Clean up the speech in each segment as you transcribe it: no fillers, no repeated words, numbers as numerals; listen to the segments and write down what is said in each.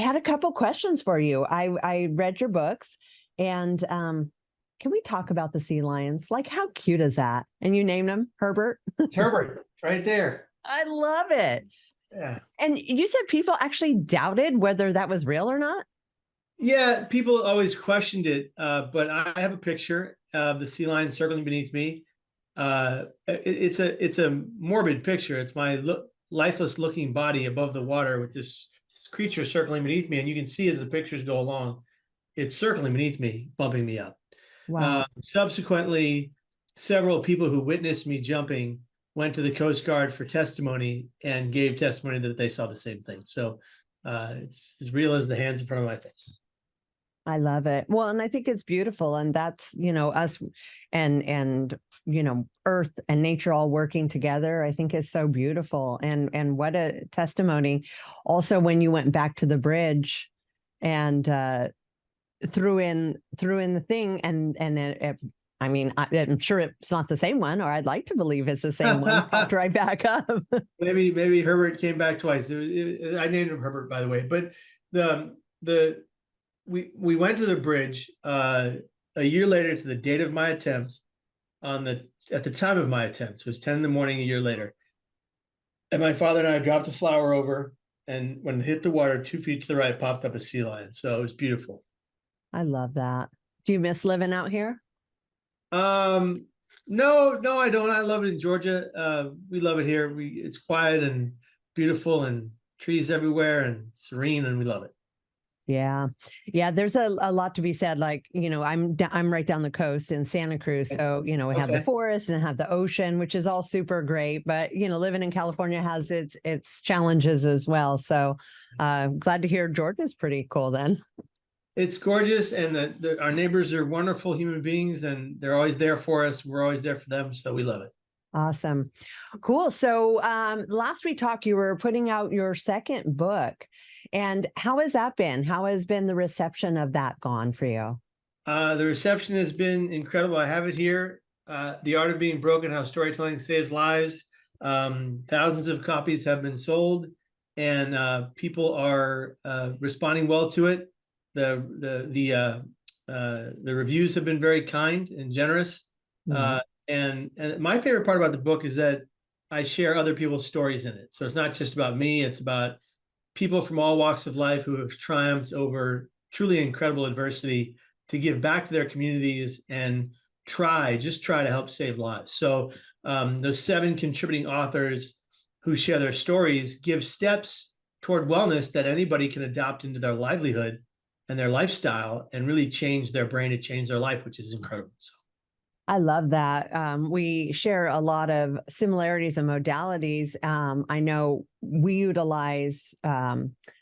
had a couple questions for you. I read your books, and can we talk about the sea lions? Like, how cute is that? And you named him Herbert. It's Herbert right there. I love it. Yeah. And you said people actually doubted whether that was real or not? Yeah, people always questioned it, but I have a picture of the sea lion circling beneath me. It's a morbid picture. It's my lifeless looking body above the water with this creature circling beneath me, and you can see as the pictures go along, it's circling beneath me, bumping me up. Wow. Subsequently, several people who witnessed me jumping went to the Coast Guard for testimony and gave testimony that they saw the same thing. So it's as real as the hands in front of my face. I love it. Well, and I think it's beautiful. And that's, us and, earth and nature all working together, I think is so beautiful. And what a testimony. Also, when you went back to the bridge and threw in the thing I'm sure it's not the same one, or I'd like to believe it's the same one. Popped right back up. maybe Herbert came back twice. I named him Herbert, by the way. But we went to the bridge a year later to the date of my attempt. At the time of my attempt, it was 10 in the morning a year later. And my father and I dropped a flower over, and when it hit the water, 2 feet to the right, popped up a sea lion. So it was beautiful. I love that. Do you miss living out here? No, I don't. I love it in Georgia. We love it here. It's quiet and beautiful, and trees everywhere and serene, and we love it. Yeah. There's a lot to be said. Like, I'm right down the coast in Santa Cruz. So, we have the forest and have the ocean, which is all super great. But, living in California has its challenges as well. So glad to hear Georgia's pretty cool then. It's gorgeous. And our neighbors are wonderful human beings, and they're always there for us. We're always there for them. So we love it. Awesome. Cool. So last we talked, you were putting out your second book. And how has that been? How has been the reception of that gone for you? The reception has been incredible. I have it here. The Art of Being Broken, How Storytelling Saves Lives. Thousands of copies have been sold, and people are responding well to it. The reviews have been very kind and generous. Mm-hmm. And my favorite part about the book is that I share other people's stories in it. So it's not just about me. It's about people from all walks of life who have triumphed over truly incredible adversity to give back to their communities and try to help save lives. So those 7 contributing authors who share their stories give steps toward wellness that anybody can adopt into their livelihood and their lifestyle and really change their brain to change their life, which is incredible. So. I love that. We share a lot of similarities and modalities. I know we utilize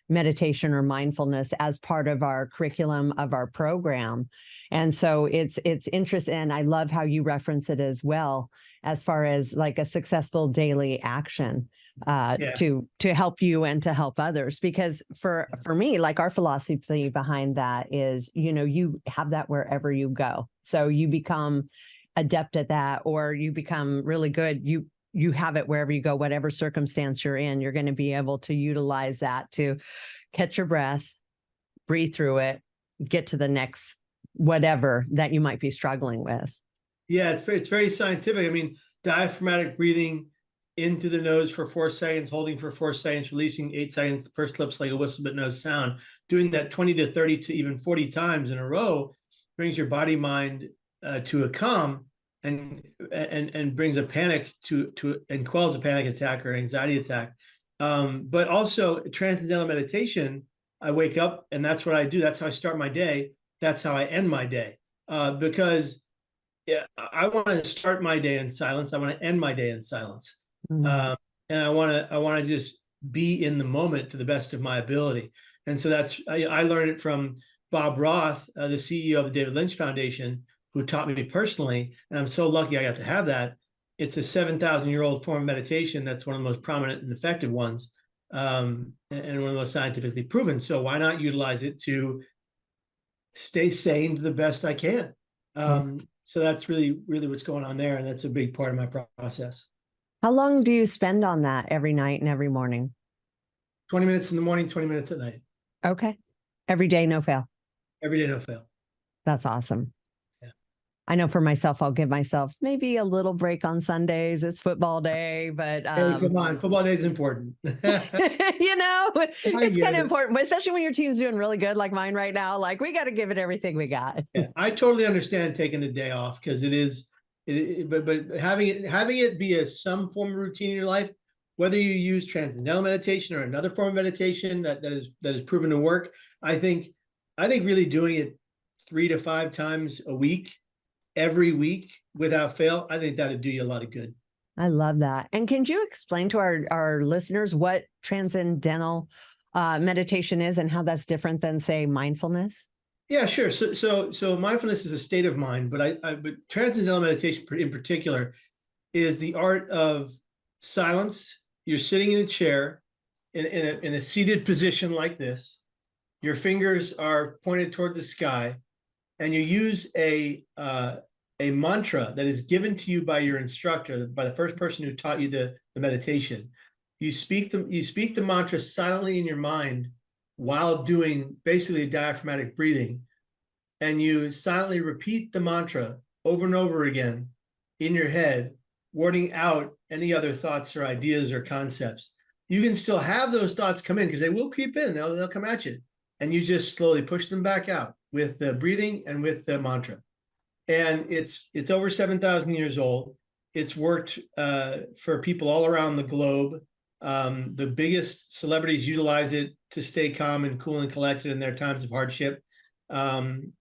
meditation or mindfulness as part of our curriculum of our program. And so it's interesting. And I love how you reference it as well, as far as like a successful daily action to help you and to help others. Because for me, like our philosophy behind that is, you have that wherever you go. So you become adept at that, or you become really good. You have it wherever you go, whatever circumstance you're in, you're going to be able to utilize that to catch your breath, breathe through it, get to the next whatever that you might be struggling with. Yeah, it's very scientific. I mean, diaphragmatic breathing in through the nose for 4 seconds, holding for 4 seconds, releasing 8 seconds, the pursed lips like a whistle but no sound. Doing that 20 to 30 to even 40 times in a row brings your body mind to a calm and brings a panic to and quells a panic attack or anxiety attack. But also transcendental meditation, I wake up and that's what I do. That's how I start my day. That's how I end my day. Because I want to start my day in silence. I want to end my day in silence. Mm-hmm. And I want to just be in the moment to the best of my ability. And so I learned it from Bob Roth, the CEO of the David Lynch Foundation, who taught me personally. And I'm so lucky I got to have that. It's a 7,000-year-old form of meditation that's one of the most prominent and effective ones, and one of the most scientifically proven. So why not utilize it to stay sane to the best I can? So that's really, really what's going on there. And that's a big part of my process. How long do you spend on that every night and every morning? 20 minutes in the morning, 20 minutes at night. Okay. Every day, no fail. Every day, no fail. That's awesome. Yeah. I know for myself, I'll give myself maybe a little break on Sundays. It's football day, but Hey, come on, football day is important. I it's kind get of it. important, but especially when your team's doing really good, like mine right now. Like we got to give it everything we got. Yeah, I totally understand taking a day off because but having it be some form of routine in your life, whether you use transcendental meditation or another form of meditation that is proven to work, I think really doing it 3 to 5 times a week, every week without fail, I think that'd do you a lot of good. I love that. And can you explain to our listeners what transcendental meditation is and how that's different than, say, mindfulness? Yeah, sure. So mindfulness is a state of mind, but but transcendental meditation in particular is the art of silence. You're sitting in a chair in a seated position like this. Your fingers are pointed toward the sky, and you use a mantra that is given to you by your instructor, by the first person who taught you the meditation. You speak the mantra silently in your mind while doing basically diaphragmatic breathing, and you silently repeat the mantra over and over again in your head, warding out any other thoughts or ideas or concepts. You can still have those thoughts come in because they will creep in. They'll come at you, and you just slowly push them back out with the breathing and with the mantra. And it's over 7,000 years old. It's worked for people all around the globe. The biggest celebrities utilize it to stay calm and cool and collected in their times of hardship. And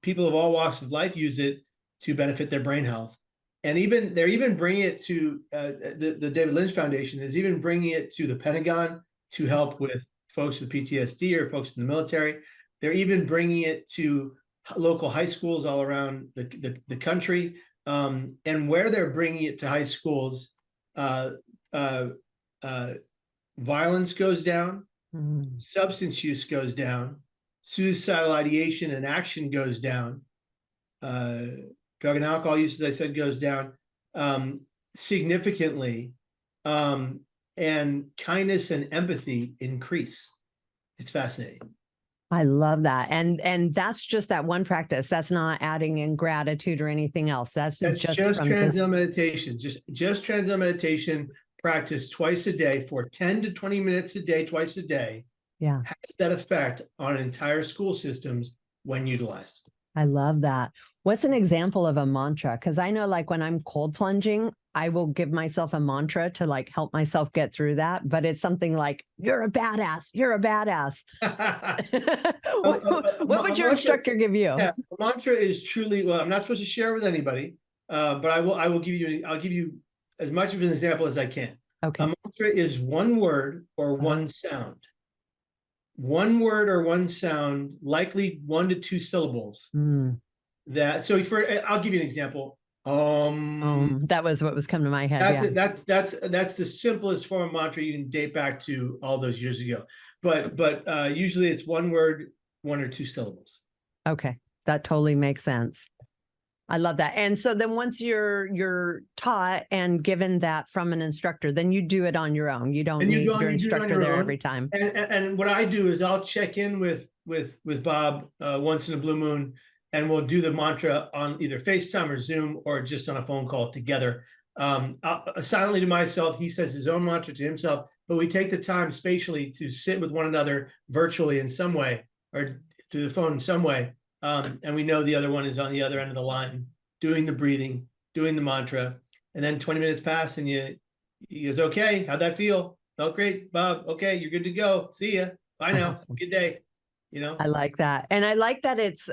people of all walks of life use it to benefit their brain health. And they're even bringing it to the David Lynch Foundation is even bringing it to the Pentagon to help with folks with PTSD or folks in the military. They're even bringing it to local high schools all around the country. And where they're bringing it to high schools, violence goes down, substance use goes down, suicidal ideation and action goes down, drug and alcohol use, as I said, goes down significantly, and kindness and empathy increase. It's fascinating. I love that. And that's just that one practice. That's not adding in gratitude or anything else. That's just transcendental meditation. Just transcendental meditation practice twice a day for 10 to 20 minutes a day, twice a day. Yeah. Has that effect on entire school systems when utilized. I love that. What's an example of a mantra? Because I know like when I'm cold plunging, I will give myself a mantra to like help myself get through that. But it's something like, you're a badass. You're a badass. What would your instructor give you? Yeah, a mantra is truly, well, I'm not supposed to share with anybody, but I'll give you as much of an example as I can. Okay. A mantra is one word or one sound. One word or one sound, likely 1 to 2 syllables. I'll give you an example. That was what was coming to my head. That's the simplest form of mantra you can date back to all those years ago. But usually it's one word, 1 or 2 syllables. Okay, that totally makes sense. I love that. And so then once you're taught and given that from an instructor, then you do it on your own. You don't need your instructor there every time. And what I do is I'll check in with Bob once in a blue moon, and we'll do the mantra on either FaceTime or Zoom or just on a phone call together. Silently to myself, he says his own mantra to himself, but we take the time spatially to sit with one another virtually in some way or through the phone in some way. And we know the other one is on the other end of the line, doing the breathing, doing the mantra, and then 20 minutes pass and he goes, okay, how'd that feel? Felt great, Bob. Okay, you're good to go. See ya. Bye now. Awesome. Good day. I like that. And I like that it's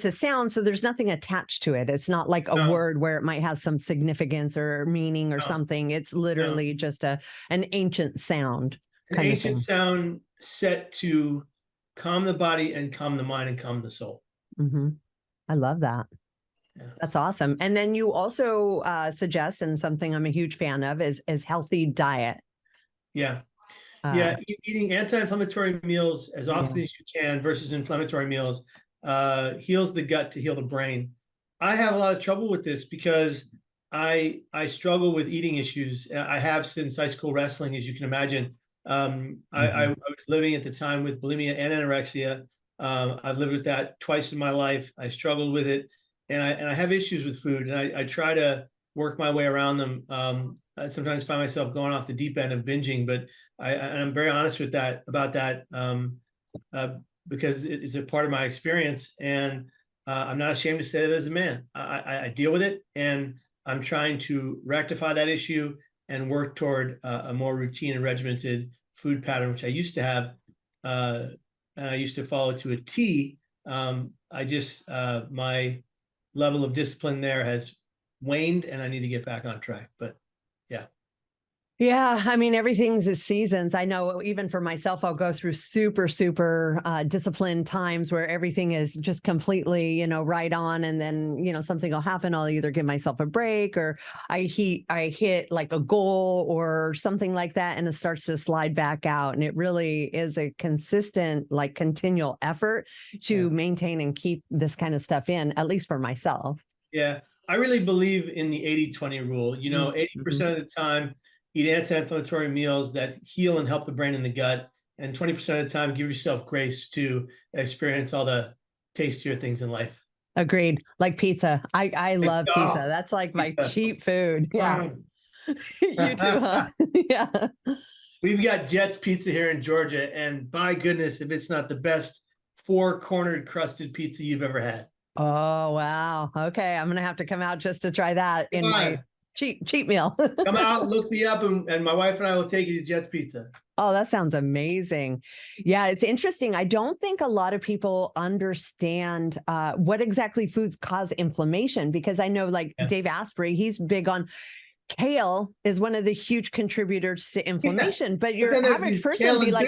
a sound, so there's nothing attached to it. It's not like a word where it might have some significance or meaning or something. It's literally just an ancient sound. An ancient sound set to calm the body and calm the mind and calm the soul. I love that. Yeah. That's awesome. And then you also suggest, and something I'm a huge fan of, is healthy diet. Yeah. Eating anti-inflammatory meals as often as you can versus inflammatory meals heals the gut to heal the brain. I have a lot of trouble with this because I struggle with eating issues. I have since high school wrestling, as you can imagine. I was living at the time with bulimia and anorexia. I've lived with that twice in my life. I struggled with it, and I have issues with food, and I try to work my way around them. I sometimes find myself going off the deep end of binging, but I'm very honest with that about that uh, because it is a part of my experience, and I'm not ashamed to say that as a man. I deal with it, and I'm trying to rectify that issue and work toward a more routine and regimented food pattern, which I used to have. And I used to follow to a T. I just, my level of discipline there has waned, and I need to get back on track. But yeah. Yeah, I mean, everything's a seasons. I know even for myself, I'll go through super disciplined times where everything is just completely, right on. And then, something will happen. I'll either give myself a break or I hit like a goal or something like that, and it starts to slide back out. And it really is a consistent, like continual effort to maintain and keep this kind of stuff in, at least for myself. Yeah. I really believe in the 80-20 rule. 80% of the time, eat anti-inflammatory meals that heal and help the brain and the gut. And 20% of the time, give yourself grace to experience all the tastier things in life. Agreed. Like pizza. I love pizza. That's like my cheap food. Yeah. You too, huh? Yeah. We've got Jets Pizza here in Georgia, and by goodness, if it's not the best four-cornered crusted pizza you've ever had. Oh, wow. Okay. I'm going to have to come out just to try that in my cheap meal. Come out, look me up, and my wife and I will take you to Jets Pizza. Oh, that sounds amazing. Yeah, it's interesting. I don't think a lot of people understand what exactly foods cause inflammation, because I know like Dave Asprey, he's big on kale is one of the huge contributors to inflammation, but your average person be like,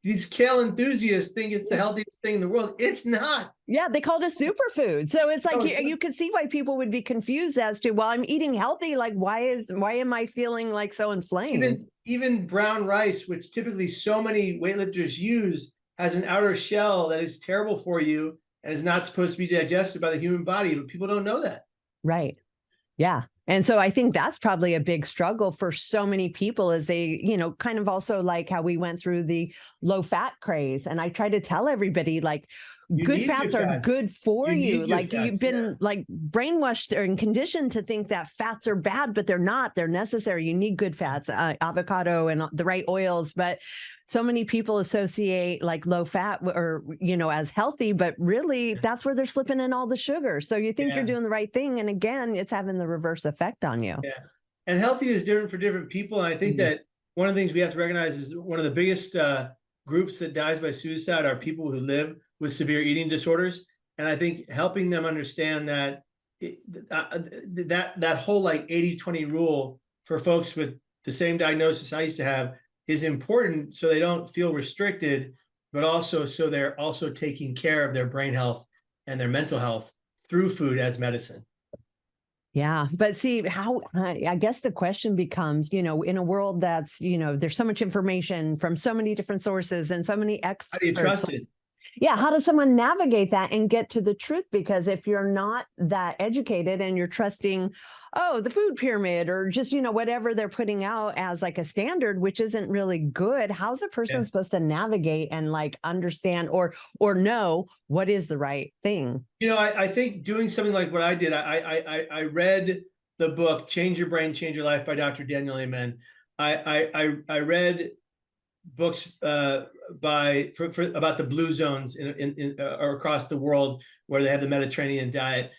these kale enthusiasts think it's the healthiest thing in the world. It's not. Yeah, they call it a superfood. So it's like you can see why people would be confused as to, well, I'm eating healthy. Like, why am I feeling like so inflamed? Even brown rice, which typically so many weightlifters use, has an outer shell that is terrible for you and is not supposed to be digested by the human body. But people don't know that. Right. Yeah. And so I think that's probably a big struggle for so many people, as they, kind of also like how we went through the low fat craze. And I try to tell everybody, like, good fats are good for you. Like you've been like brainwashed and conditioned to think that fats are bad, but they're not. They're necessary. You need good fats, avocado and the right oils. But so many people associate like low fat or, as healthy, but really that's where they're slipping in all the sugar. So you think you're doing the right thing. And again, it's having the reverse effect on you. Yeah. And healthy is different for different people. And I think that one of the things we have to recognize is one of the biggest groups that dies by suicide are people who live with severe eating disorders. And I think helping them understand that that whole like 80-20 rule for folks with the same diagnosis I used to have is important, so they don't feel restricted, but also so they're also taking care of their brain health and their mental health through food as medicine. Yeah. But see how, I guess the question becomes, in a world that's, there's so much information from so many different sources and so many experts. How do you trust it? Yeah. How does someone navigate that and get to the truth? Because if you're not that educated and you're trusting, the food pyramid or just, whatever they're putting out as like a standard, which isn't really good, how's a person supposed to navigate and like understand or know what is the right thing? I think doing something like what I did, I read the book, Change Your Brain, Change Your Life by Dr. Daniel Amen. I read books about the blue zones in or across the world where they have the Mediterranean diet.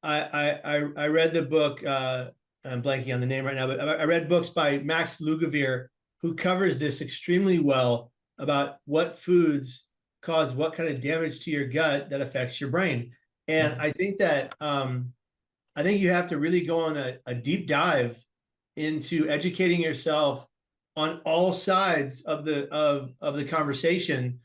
I read the book. I'm blanking on the name right now, but I read books by Max Lugavere, who covers this extremely well about what foods cause what kind of damage to your gut that affects your brain. And I think that I think you have to really go on a deep dive into educating yourself on all sides of the conversation,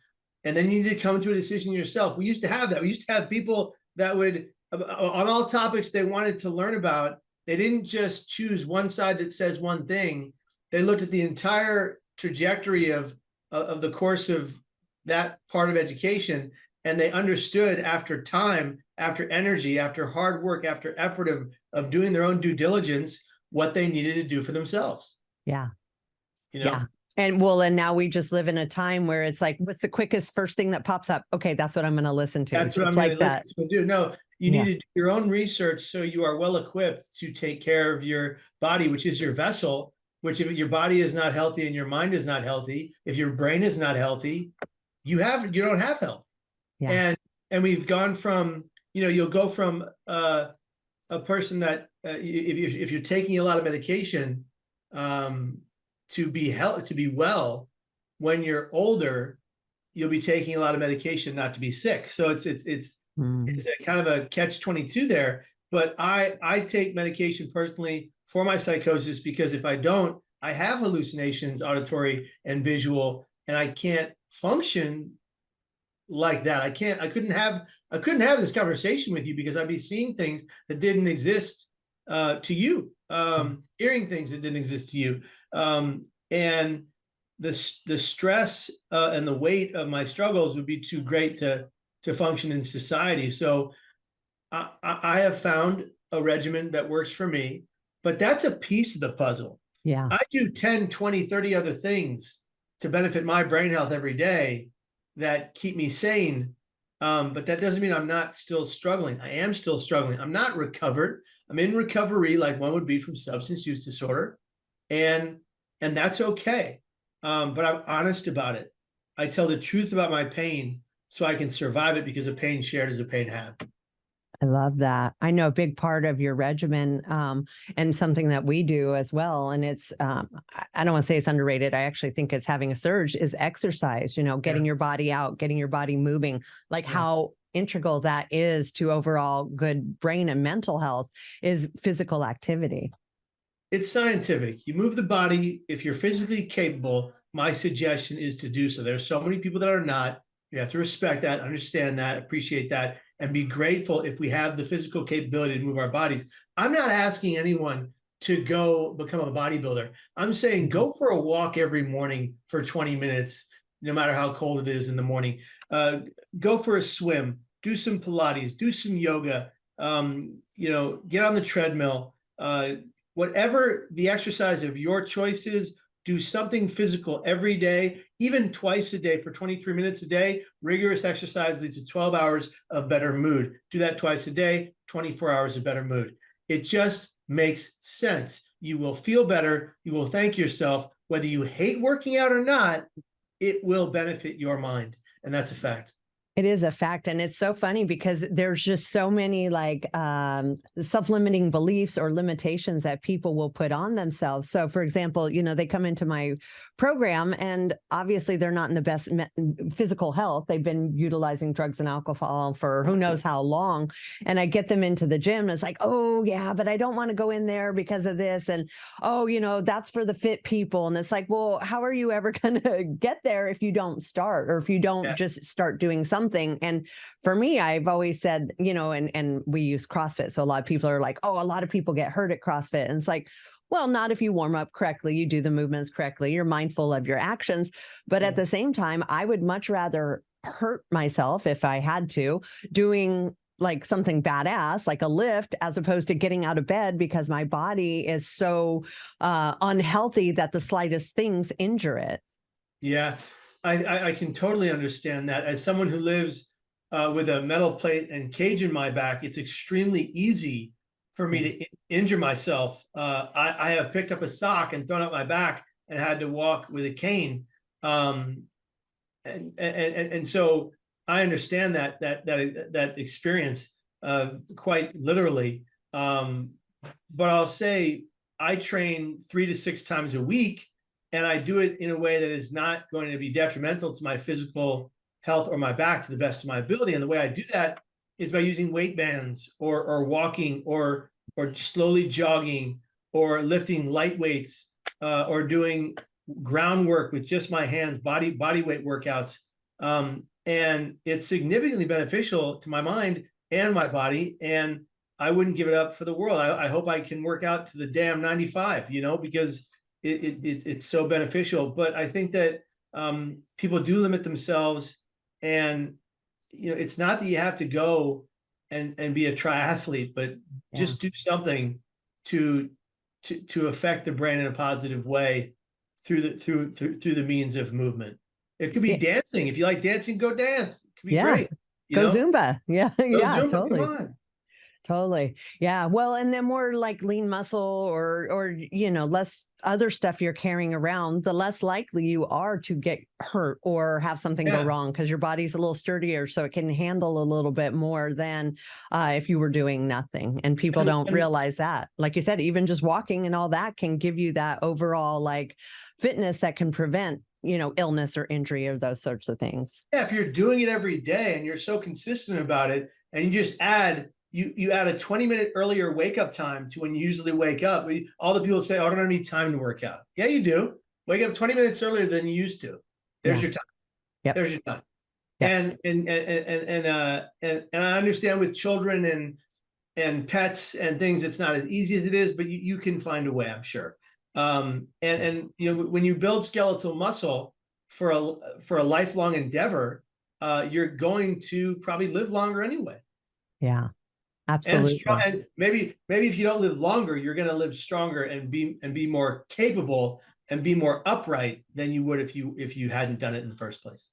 and then you need to come to a decision yourself. We used to have that. We used to have people that would, on all topics they wanted to learn about, they didn't just choose one side that says one thing. They looked at the entire trajectory of the course of that part of education, and they understood after time after energy, after hard work, after effort of doing their own due diligence, what they needed to do for themselves. Yeah. You Yeah. know, And now we just live in a time where it's like, what's the quickest first thing that pops up? Okay, that's what I'm going to listen to. that's what It's I'm going like to listen that. to and do. No, you need Yeah. to do your own research so you are well equipped to take care of your body, which is your vessel. Which, if your body is not healthy and your mind is not healthy, if your brain is not healthy, you don't have health. Yeah. And we've gone from, you'll go from a person that if you're taking a lot of medication to be well, when you're older, you'll be taking a lot of medication not to be sick. So it's a kind of a catch-22 there. But I take medication personally for my psychosis, because if I don't, I have hallucinations, auditory and visual, and I can't function like that. I couldn't have this conversation with you, because I'd be seeing things that didn't exist to you, hearing things that didn't exist to you, and the stress and the weight of my struggles would be too great to function in society. So I have found a regimen that works for me, but that's a piece of the puzzle. Yeah. I do 10, 20, 30 other things to benefit my brain health every day that keep me sane. But that doesn't mean I'm not still struggling. I am still struggling. I'm not recovered. I'm in recovery, like one would be from substance use disorder. And that's okay. But I'm honest about it. I tell the truth about my pain so I can survive it, because a pain shared is a pain halved. I love that. I know a big part of your regimen, and something that we do as well. And it's, I don't want to say it's underrated. I actually think it's having a surge, is exercise, getting your body out, getting your body moving, like how integral that is to overall good brain and mental health is physical activity. It's scientific. You move the body if you're physically capable. My suggestion is to do so. There's so many people that are not. You have to respect that, understand that, appreciate that, and be grateful if we have the physical capability to move our bodies. I'm not asking anyone to go become a bodybuilder. I'm saying go for a walk every morning for 20 minutes, no matter how cold it is in the morning. Go for a swim, do some Pilates, do some yoga, get on the treadmill. Whatever the exercise of your choice is, do something physical every day, even twice a day for 23 minutes a day. Rigorous exercise leads to 12 hours of better mood. Do that twice a day, 24 hours of better mood. It just makes sense. You will feel better. You will thank yourself. Whether you hate working out or not, it will benefit your mind. And that's a fact. It is a fact. And it's so funny because there's just so many self-limiting beliefs or limitations that people will put on themselves. So for example, they come into my program and obviously they're not in the best physical health. They've been utilizing drugs and alcohol for who knows how long. And I get them into the gym and it's like, oh yeah, but I don't want to go in there because of this. And, oh, that's for the fit people. And it's like, well, how are you ever going to get there if you don't start, or if you don't just start doing something? And for me, I've always said, and we use CrossFit. So a lot of people are like, oh, a lot of people get hurt at CrossFit. And it's like, well, not if you warm up correctly, you do the movements correctly, you're mindful of your actions. But at the same time, I would much rather hurt myself if I had to doing like something badass, like a lift, as opposed to getting out of bed because my body is so unhealthy that the slightest things injure it. Yeah. I can totally understand that. As someone who lives with a metal plate and cage in my back, it's extremely easy for me to injure myself. I have picked up a sock and thrown out my back and had to walk with a cane. And so I understand that experience quite literally. But I'll say I train 3 to 6 times a week. And I do it in a way that is not going to be detrimental to my physical health or my back, to the best of my ability. And the way I do that is by using weight bands or walking or slowly jogging or lifting light weights or doing groundwork with just my hands, body weight workouts. And it's significantly beneficial to my mind and my body. And I wouldn't give it up for the world. I hope I can work out to the damn 95, because it's so beneficial. But I think that people do limit themselves, and it's not that you have to go and be a triathlete, but Yeah. just do something to affect the brain in a positive way through the means of movement. It could be Yeah. dancing. If you like dancing, go dance. It could be Yeah. great. You Go know, Zumba. Yeah. go Yeah, Zumba. Come totally. on. Totally. Yeah. Well, and then more like lean muscle or less other stuff you're carrying around, the less likely you are to get hurt or have something go Yeah. wrong because your body's a little sturdier, so it can handle a little bit more than if you were doing nothing. And people don't And realize that. Like you said, even just walking and all that can give you that overall like fitness that can prevent, illness or injury or those sorts of things. yeah, if you're doing it every day and you're so consistent about it, and you just add you add a 20-minute earlier wake up time to when you usually wake up. All the people say, "Oh, I don't have any time to work out." Yeah, you do. Wake up 20 minutes earlier than you used to. There's Yeah. your time. Yep. There's your time. Yep. And I understand with children and pets and things, it's not as easy as it is, but you can find a way, I'm sure. And when you build skeletal muscle for a lifelong endeavor, you're going to probably live longer anyway. Yeah. And Absolutely. strong, and maybe if you don't live longer, you're going to live stronger and be more capable and be more upright than you would if you hadn't done it in the first place.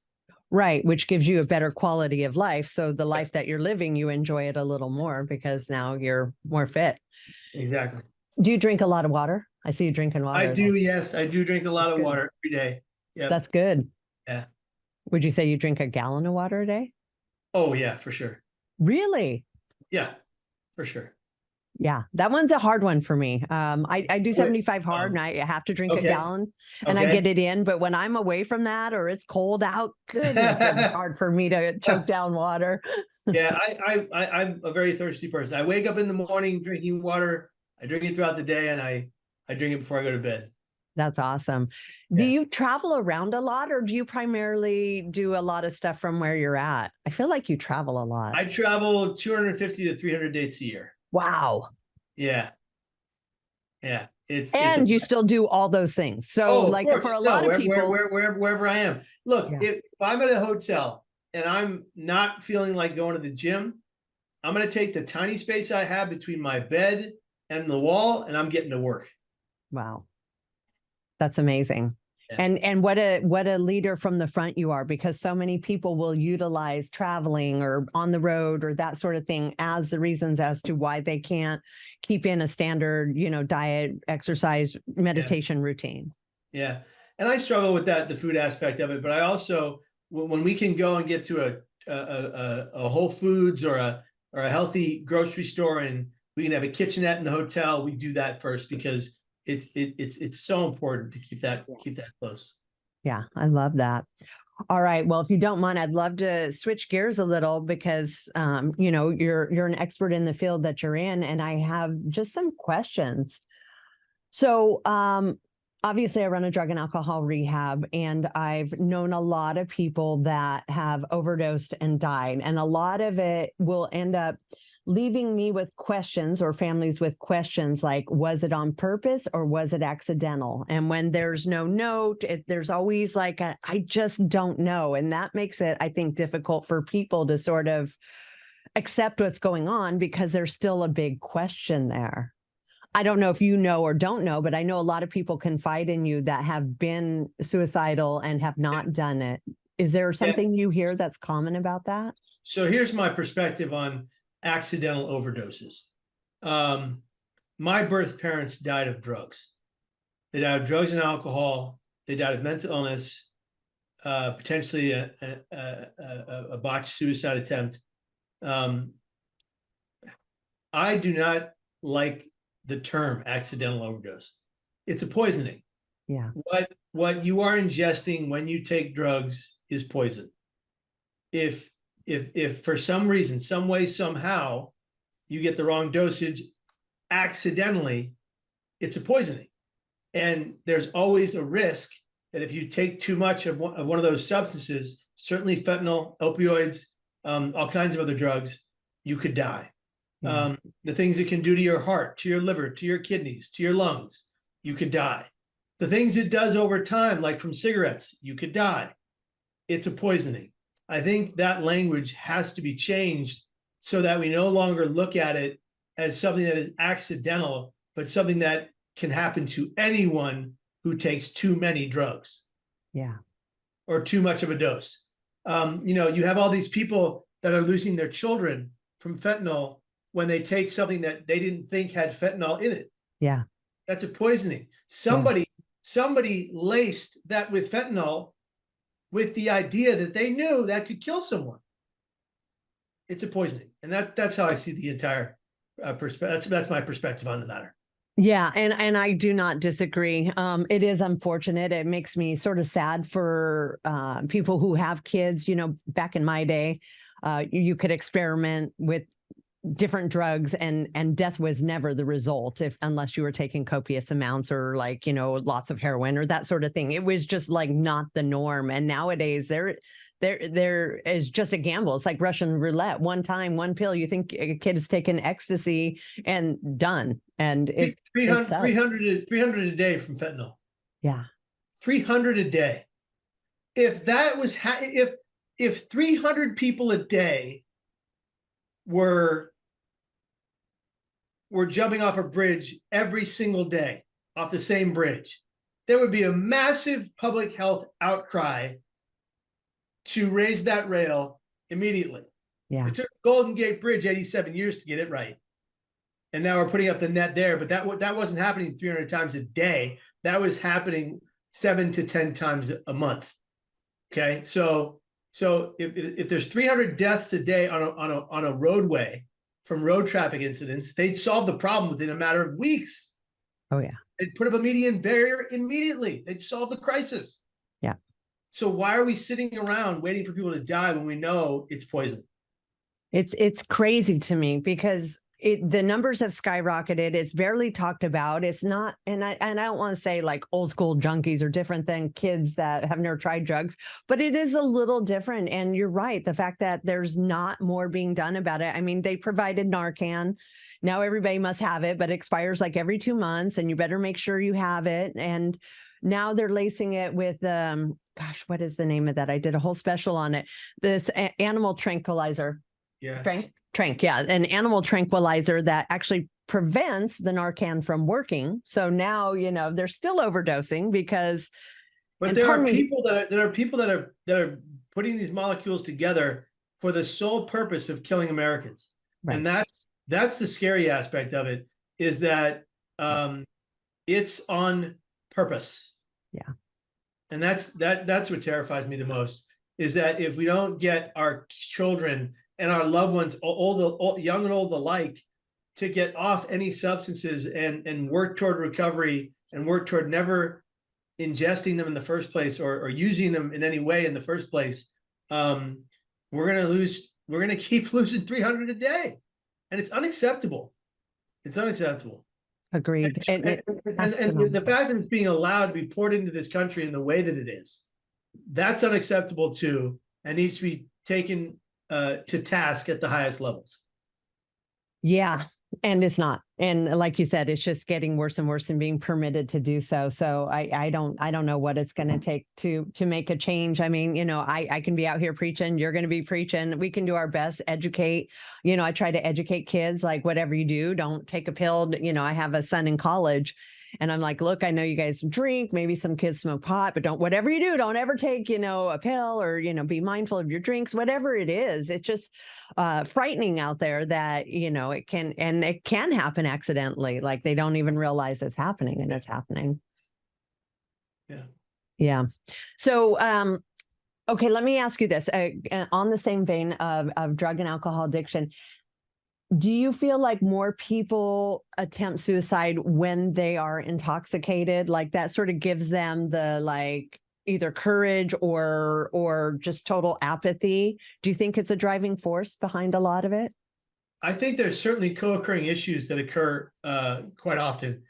Right, which gives you a better quality of life. So the life that you're living, you enjoy it a little more because now you're more fit. Exactly. Do you drink a lot of water? I see you drinking water. I do. Yes, I do drink a lot of water every day. Yeah. That's good. Yeah. Would you say you drink a gallon of water a day? Oh yeah, for sure. Really? Yeah, for sure. Yeah, that one's a hard one for me. I do 75 hard and I have to drink a gallon and I get it in. But when I'm away from that or it's cold out, goodness, it's hard for me to choke down water. Yeah, I'm a very thirsty person. I wake up in the morning drinking water. I drink it throughout the day, and I drink it before I go to bed. That's awesome. Do you travel around a lot or do you primarily do a lot of stuff from where you're at? I feel like you travel a lot. I travel 250 to 300 dates a year. Wow. Yeah. Yeah. And you still do all those things. So like for a lot of people, wherever I am. Look, if I'm at a hotel and I'm not feeling like going to the gym, I'm going to take the tiny space I have between my bed and the wall, and I'm getting to work. Wow. That's amazing. Yeah. And what a leader from the front you are, because so many people will utilize traveling or on the road or that sort of thing as the reasons as to why they can't keep in a standard, diet, exercise, meditation routine. Yeah. And I struggle with that, the food aspect of it, but I also, when we can go and get to a Whole Foods or a healthy grocery store and we can have a kitchenette in the hotel, we do that first because it's so important to keep that close. Yeah, I love that. All right. Well, if you don't mind, I'd love to switch gears a little because you're an expert in the field that you're in, and I have just some questions. So obviously I run a drug and alcohol rehab, and I've known a lot of people that have overdosed and died, and a lot of it will end up leaving me with questions or families with questions like, was it on purpose or was it accidental? And when there's no note, there's always like, I just don't know. And that makes it, I think, difficult for people to sort of accept what's going on because there's still a big question there. I don't know if you know or don't know, but I know a lot of people confide in you that have been suicidal and have not done it. Is there something you hear that's common about that? So here's my perspective on accidental overdoses. My birth parents died of drugs. They died of drugs and alcohol. They died of mental illness, potentially a botched suicide attempt. I do not like the term accidental overdose. It's a poisoning. Yeah. What you are ingesting when you take drugs is poison. If for some reason, some way, somehow, you get the wrong dosage accidentally, it's a poisoning. And there's always a risk that if you take too much of one of those substances, certainly fentanyl, opioids, all kinds of other drugs, you could die. Yeah. The things it can do to your heart, to your liver, to your kidneys, to your lungs, you could die. The things it does over time, like from cigarettes, you could die. It's a poisoning. I think that language has to be changed so that we no longer look at it as something that is accidental, but something that can happen to anyone who takes too many drugs. Yeah. Or too much of a dose. You have all these people that are losing their children from fentanyl when they take something that they didn't think had fentanyl in it. Yeah. That's a poisoning. Somebody laced that with fentanyl with the idea that they knew that could kill someone. It's a poisoning. And that's how I see the entire perspective. That's my perspective on the matter. Yeah, and I do not disagree. It is unfortunate. It makes me sort of sad for people who have kids. Back in my day, you could experiment with different drugs, and death was never the result, unless you were taking copious amounts or lots of heroin or that sort of thing. It was just like not the norm. And nowadays there is just a gamble. It's like Russian roulette. One time, one pill. You think a kid is taking ecstasy and done. And it's 300 a day from fentanyl. Yeah. 300 a day. If that was, if 300 people a day were jumping off a bridge every single day, off the same bridge, there would be a massive public health outcry to raise that rail immediately. Yeah. It took Golden Gate Bridge 87 years to get it right. And now we're putting up the net there, but that wasn't happening 300 times a day. That was happening 7 to 10 times a month. Okay, so if there's 300 deaths a day on a roadway from road traffic incidents, they'd solve the problem within a matter of weeks. Oh yeah, they'd put up a median barrier immediately. They'd solve the crisis. Yeah. So why are we sitting around waiting for people to die when we know it's poison? It's crazy to me because the numbers have skyrocketed. It's barely talked about. It's not, and I don't want to say like old school junkies are different than kids that have never tried drugs, but it is a little different. And you're right. The fact that there's not more being done about it. I mean, they provided Narcan. Now everybody must have it, but it expires like every 2 months, and you better make sure you have it. And now they're lacing it with, gosh, what is the name of that? I did a whole special on it. This animal tranquilizer. Yeah. Trank, yeah, an animal tranquilizer that actually prevents the Narcan from working. So now, they're still overdosing because. But there are people that are putting these molecules together for the sole purpose of killing Americans, right. And that's the scary aspect of it, is that it's on purpose. Yeah, and that's what terrifies me the most, is that if we don't get our children and our loved ones, old, young and old alike, to get off any substances and work toward recovery and work toward never ingesting them in the first place or using them in any way in the first place, we're going to keep losing 300 a day. And it's unacceptable. It's unacceptable. Agreed. And the fact that it's being allowed to be poured into this country in the way that it is, that's unacceptable too, and needs to be taken to task at the highest levels. Yeah. And it's not. And like you said, it's just getting worse and worse and being permitted to do so. So I don't know what it's going to take to make a change. I mean, I can be out here preaching, you're going to be preaching. We can do our best, educate. I try to educate kids, like whatever you do, don't take a pill. I have a son in college, and I'm like, look, I know you guys drink, maybe some kids smoke pot, but whatever you do, don't ever take, a pill, or, be mindful of your drinks, whatever it is. It's just frightening out there that, it can happen accidentally. Like they don't even realize it's happening, and it's happening. Yeah. Yeah. So, okay, let me ask you this, on the same vein of drug and alcohol addiction. Do you feel like more people attempt suicide when they are intoxicated? Like that sort of gives them the either courage or just total apathy? Do you think it's a driving force behind a lot of it? I think there's certainly co-occurring issues that occur quite often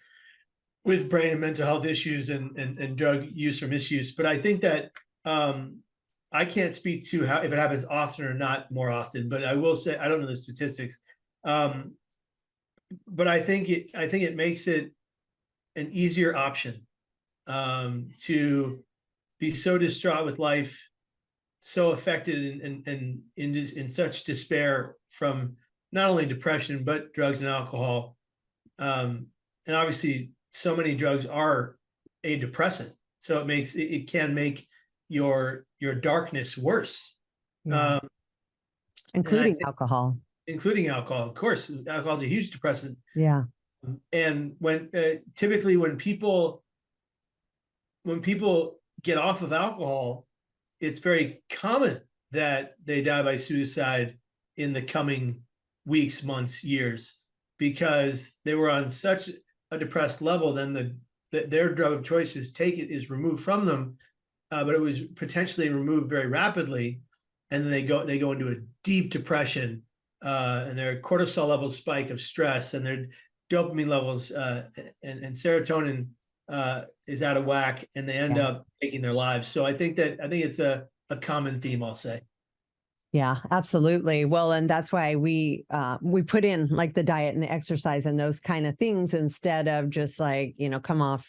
with brain and mental health issues and drug use or misuse. But I think that I can't speak to if it happens often or not more often, but I will say, I don't know the statistics. But I think it makes it an easier option to be so distraught with life, so affected and in such despair from not only depression, but drugs and alcohol. And obviously so many drugs are a depressant. So it can make your darkness worse. Yeah. And I Including think, alcohol. including alcohol, of course, alcohol is a huge depressant. Yeah. And when typically when people get off of alcohol, it's very common that they die by suicide in the coming weeks, months, years, because they were on such a depressed level. Then their drug of choice is removed from them, but it was potentially removed very rapidly, and then they go into a deep depression, and their cortisol levels spike of stress, and their dopamine levels and serotonin is out of whack, and they end up taking their lives. So I think it's a common theme, I'll say. Yeah, absolutely. Well, and that's why we put in like the diet and the exercise and those kind of things instead of just like, come off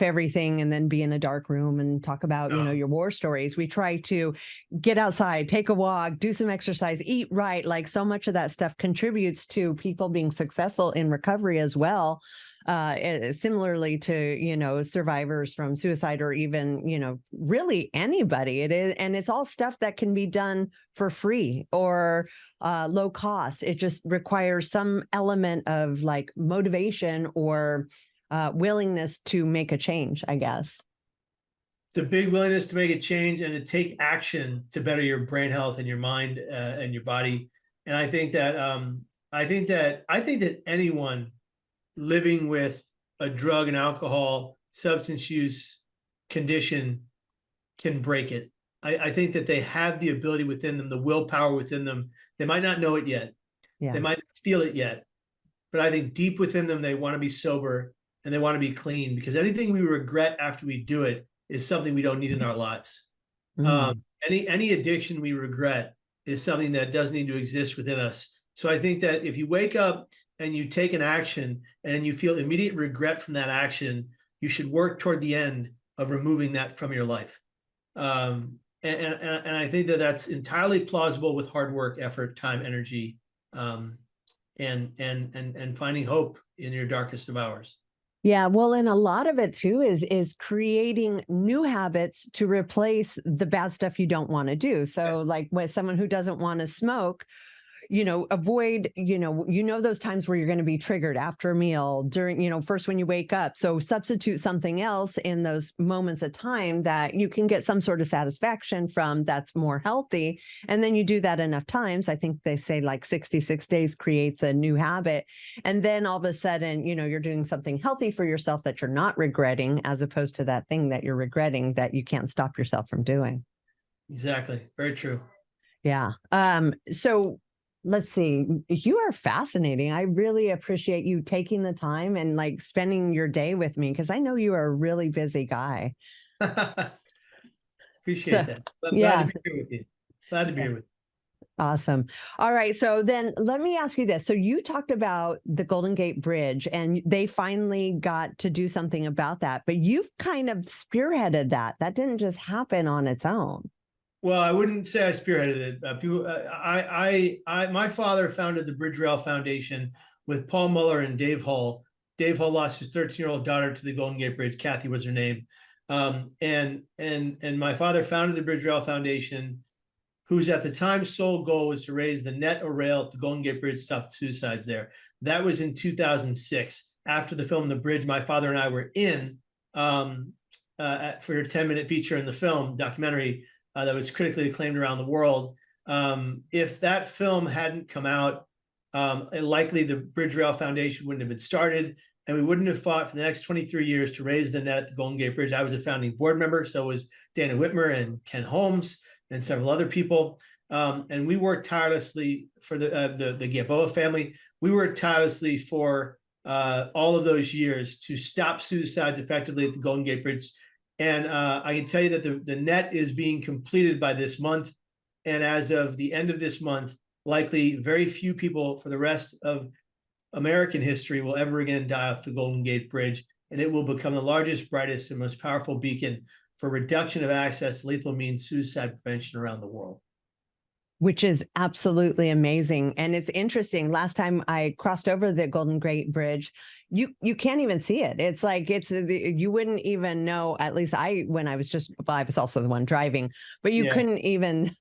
everything and then be in a dark room and talk about, your war stories. We try to get outside, take a walk, do some exercise, eat right. Like so much of that stuff contributes to people being successful in recovery as well. Similarly to, survivors from suicide or even, really anybody. It is. And it's all stuff that can be done for free or low cost. It just requires some element of like motivation or willingness to make a change, I guess. It's a big willingness to make a change and to take action to better your brain health and your mind and your body. And I think that anyone living with a drug and alcohol substance use condition can break it. I think that they have the ability within them, the willpower within them. They might not know it yet. Yeah. They might not feel it yet, but I think deep within them, they want to be sober and they want to be clean, because anything we regret after we do it is something we don't need in our lives. Any addiction we regret is something that doesn't need to exist within us. So I think that if you wake up and you take an action and you feel immediate regret from that action, you should work toward the end of removing that from your life. And I think that that's entirely plausible with hard work, effort, time, energy, and finding hope in your darkest of hours. Yeah, well, and a lot of it too is creating new habits to replace the bad stuff you don't want to do. So like with someone who doesn't want to smoke, avoid, those times where you're going to be triggered after a meal, during, first when you wake up. So substitute something else in those moments of time that you can get some sort of satisfaction from that's more healthy. And then you do that enough times. I think they say like 66 days creates a new habit. And then all of a sudden, you're doing something healthy for yourself that you're not regretting, as opposed to that thing that you're regretting that you can't stop yourself from doing. Exactly. Very true. Yeah. So let's see. You are fascinating. I really appreciate you taking the time and like spending your day with me, because I know you are a really busy guy. Appreciate that. I'm glad to be here with you. Glad to be here with you. Awesome. All right. So then let me ask you this. So you talked about the Golden Gate Bridge and they finally got to do something about that, but you've kind of spearheaded that. That didn't just happen on its own. Well, I wouldn't say I spearheaded it. My father founded the Bridge Rail Foundation with Paul Muller and Dave Hull. Dave Hull lost his 13-year-old daughter to the Golden Gate Bridge. Kathy was her name. And my father founded the Bridge Rail Foundation, whose at the time sole goal was to raise the net or rail at the Golden Gate Bridge to stop the suicides there. That was in 2006. After the film The Bridge, my father and I were in for a 10-minute feature in the film documentary that was critically acclaimed around the world. If that film hadn't come out, likely the Bridge Rail Foundation wouldn't have been started, and we wouldn't have fought for the next 23 years to raise the net at the Golden Gate Bridge. I was a founding board member, so was Dana Whitmer and Ken Holmes and several other people. And we worked tirelessly for the Gamboa family. We worked tirelessly for all of those years to stop suicides effectively at the Golden Gate Bridge. And I can tell you that the net is being completed by this month. And as of the end of this month, likely very few people for the rest of American history will ever again die off the Golden Gate Bridge. And it will become the largest, brightest, and most powerful beacon for reduction of access to lethal means suicide prevention around the world. which is absolutely amazing. And it's interesting. Last time I crossed over the Golden Gate Bridge, you can't even see it. It's like you wouldn't even know. At least when I was I was also the one driving, but you Yeah. couldn't even.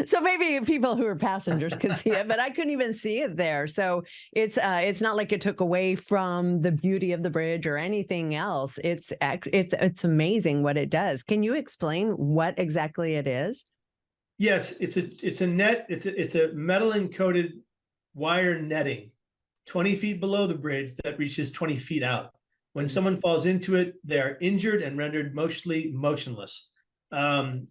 So maybe people who are passengers could see it, but I couldn't even see it there. So it's not like it took away from the beauty of the bridge or anything else. It's amazing what it does. Can you explain what exactly it is? Yes, it's a net. It's a metal encoded wire netting 20 feet below the bridge that reaches 20 feet out. When someone falls into it, they are injured and rendered mostly motionless, and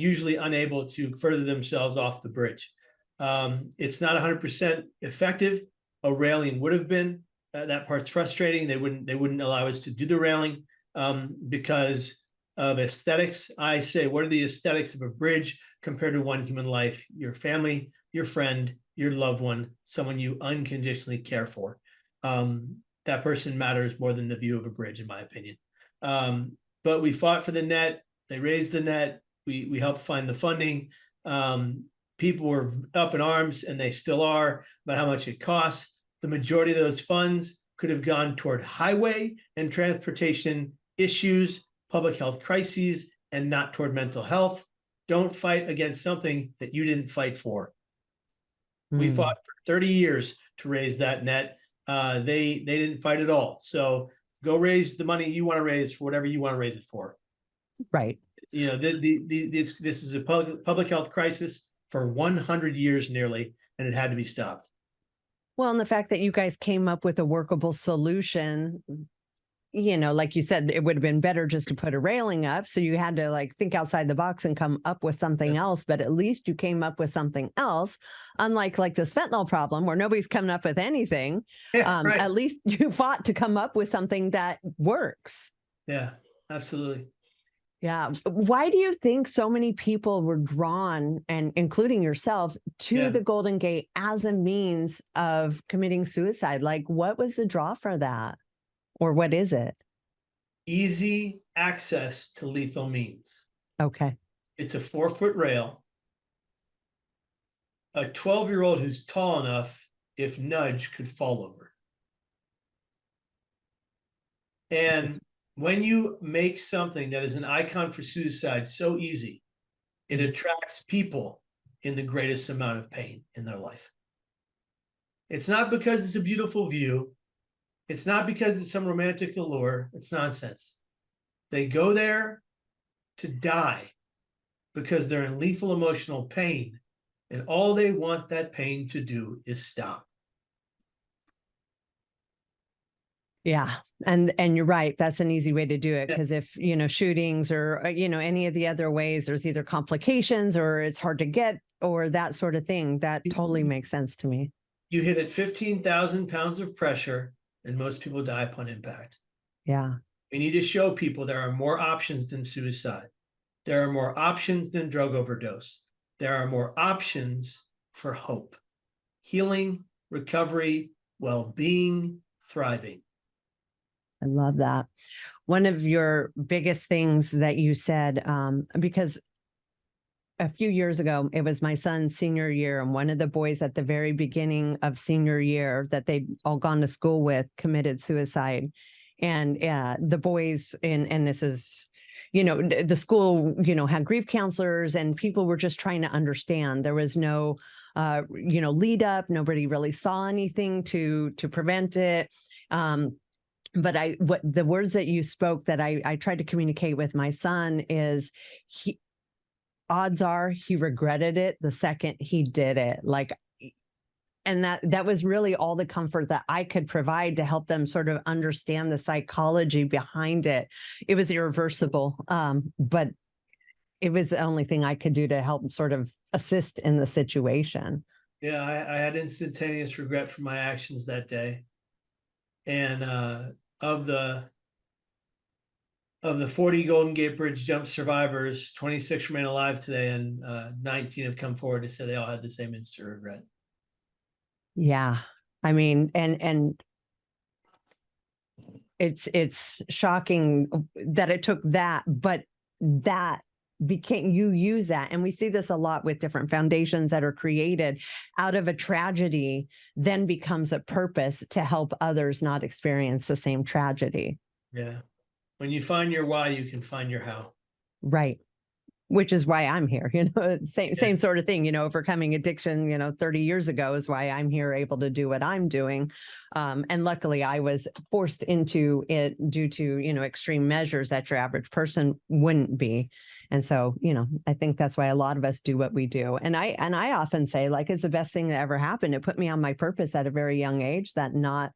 usually unable to further themselves off the bridge. It's not 100% effective. A railing would have been. That part's frustrating. They wouldn't allow us to do the railing because of aesthetics. I say, what are the aesthetics of a bridge compared to one human life? Your family, your friend, your loved one, someone you unconditionally care for. That person matters more than the view of a bridge, in my opinion. But we fought for the net. They raised the net. We helped find the funding. People were up in arms, and they still are, about how much it costs. The majority of those funds could have gone toward highway and transportation issues, public health crises, and not toward mental health. Don't fight against something that you didn't fight for. We fought for 30 years to raise that net. They didn't fight at all. So go raise the money you want to raise for whatever you want to raise it for. Right. You know, this is a public health crisis for 100 years nearly, and it had to be stopped. Well, and the fact that you guys came up with a workable solution, like you said, it would have been better just to put a railing up. So you had to think outside the box and come up with something else. But at least you came up with something else, unlike this fentanyl problem where nobody's coming up with anything. Yeah, right. At least you fought to come up with something that works. Yeah, absolutely. Yeah. Why do you think so many people were drawn, and including yourself, to the Golden Gate as a means of committing suicide? What was the draw for that? Or what is it? Easy access to lethal means. Okay. It's a 4-foot rail. A 12-year-old who's tall enough, if nudged, could fall over. And when you make something that is an icon for suicide so easy, it attracts people in the greatest amount of pain in their life. It's not because it's a beautiful view. It's not because it's some romantic allure. It's nonsense. They go there to die because they're in lethal emotional pain, and all they want that pain to do is stop. Yeah. And you're right. That's an easy way to do it. Because if, shootings or, any of the other ways, there's either complications or it's hard to get or that sort of thing. That totally makes sense to me. You hit at 15,000 pounds of pressure, and most people die upon impact. Yeah. We need to show people there are more options than suicide. There are more options than drug overdose. There are more options for hope, healing, recovery, well-being, thriving. I love that. One of your biggest things that you said, because a few years ago, it was my son's senior year, and one of the boys at the very beginning of senior year that they'd all gone to school with committed suicide. And the boys, and this is, the school, had grief counselors, and people were just trying to understand. There was no, lead up. Nobody really saw anything to prevent it. But what the words that you spoke that I tried to communicate with my son is, odds are he regretted it the second he did it. And that was really all the comfort that I could provide to help them sort of understand the psychology behind it. It was irreversible, but it was the only thing I could do to help sort of assist in the situation. Yeah, I had instantaneous regret for my actions that day. And of the 40 Golden Gate Bridge jump survivors, 26 remain alive today, and 19 have come forward to say they all had the same instant regret. Yeah. I mean, and it's shocking that it took that, but that you use that. And we see this a lot with different foundations that are created out of a tragedy, then becomes a purpose to help others not experience the same tragedy. Yeah. When you find your why, you can find your how. Right. Which is why I'm here, same sort of thing, overcoming addiction, 30 years ago is why I'm here able to do what I'm doing. And luckily I was forced into it due to, extreme measures that your average person wouldn't be. And so, I think that's why a lot of us do what we do. And I often say, like, it's the best thing that ever happened. It put me on my purpose at a very young age that not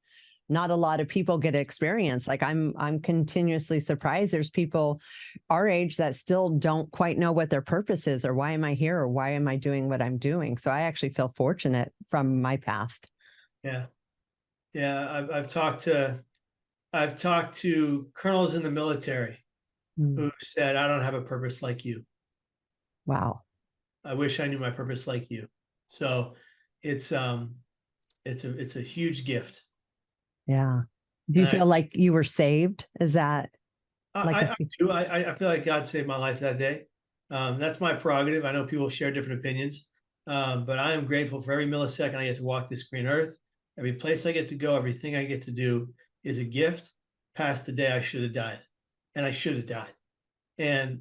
a lot of people get to experience. Like I'm continuously surprised. There's people our age that still don't quite know what their purpose is, or why am I here, or why am I doing what I'm doing. So I actually feel fortunate from my past. Yeah. Yeah. I've talked to colonels in the military who said, I don't have a purpose like you. Wow. I wish I knew my purpose like you. So it's a huge gift. Yeah. Do you feel like you were saved? Is that like I do. I feel like God saved my life that day. That's my prerogative. I know people share different opinions, but I am grateful for every millisecond I get to walk this green earth. Every place I get to go, everything I get to do is a gift past the day I should have died. And I should have died. And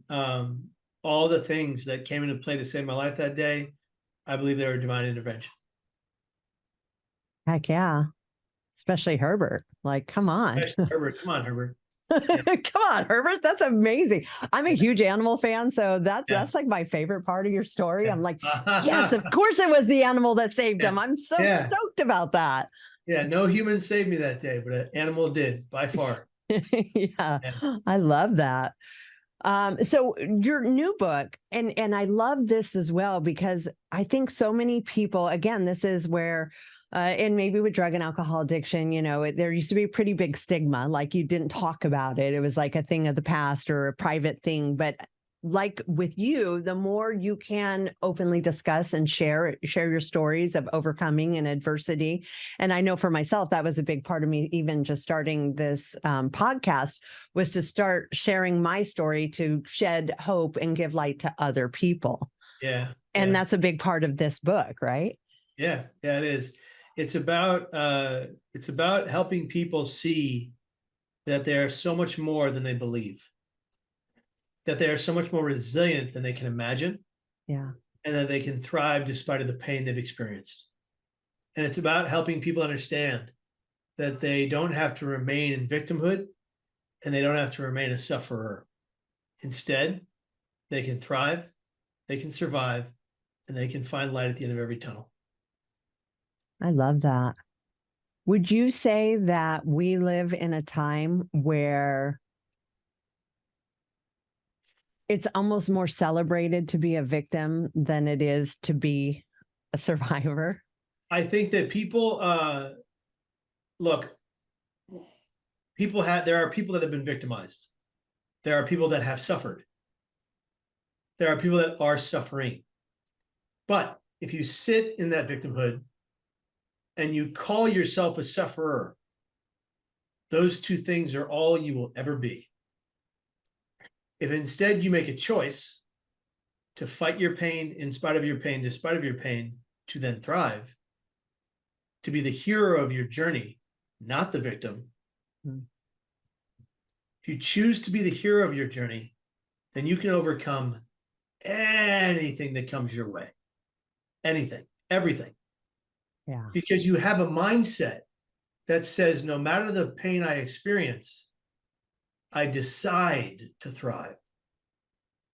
all the things that came into play to save my life that day, I believe they were divine intervention. Heck yeah. Especially Herbert. Like, come on. Herbert, come on, Herbert. Come on, Herbert. That's amazing. I'm a huge animal fan. So that's like my favorite part of your story. I'm like, yes, of course it was the animal that saved him. I'm so stoked about that. Yeah, no human saved me that day, but an animal did by far. Yeah, I love that. So your new book, and I love this as well, because I think so many people, again, this is where and maybe with drug and alcohol addiction, there used to be a pretty big stigma, like you didn't talk about it. It was like a thing of the past or a private thing. But like with you, the more you can openly discuss and share your stories of overcoming and adversity. And I know for myself, that was a big part of me, even just starting this podcast, was to start sharing my story to shed hope and give light to other people. Yeah. And that's a big part of this book, right? Yeah, it is. It's about helping people see that they're so much more than they believe, that they are so much more resilient than they can imagine. Yeah. And that they can thrive despite of the pain they've experienced. And it's about helping people understand that they don't have to remain in victimhood and they don't have to remain a sufferer. Instead, they can thrive, they can survive, and they can find light at the end of every tunnel. I love that. Would you say that we live in a time where it's almost more celebrated to be a victim than it is to be a survivor? I think that people, there are people that have been victimized. There are people that have suffered. There are people that are suffering. But if you sit in that victimhood and you call yourself a sufferer, those two things are all you will ever be. If instead you make a choice to fight your pain in spite of your pain, despite of your pain, to then thrive, to be the hero of your journey, not the victim. If you choose to be the hero of your journey, then you can overcome anything that comes your way. Anything, everything. Yeah. Because you have a mindset that says, no matter the pain I experience, I decide to thrive.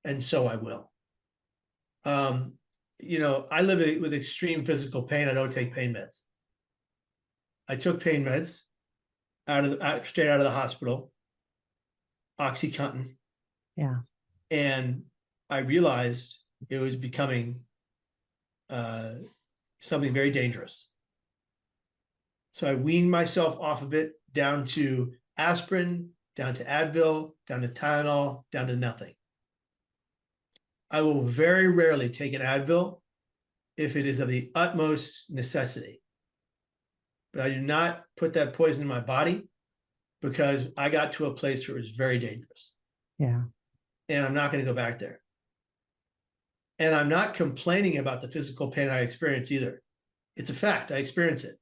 And so I will. I live with extreme physical pain. I don't take pain meds. I took pain meds straight out of the hospital, OxyContin. Yeah. And I realized it was becoming something very dangerous. So I weaned myself off of it down to aspirin, down to Advil, down to Tylenol, down to nothing. I will very rarely take an Advil if it is of the utmost necessity. But I do not put that poison in my body because I got to a place where it was very dangerous. Yeah. And I'm not going to go back there. And I'm not complaining about the physical pain I experience either. It's a fact. I experience it.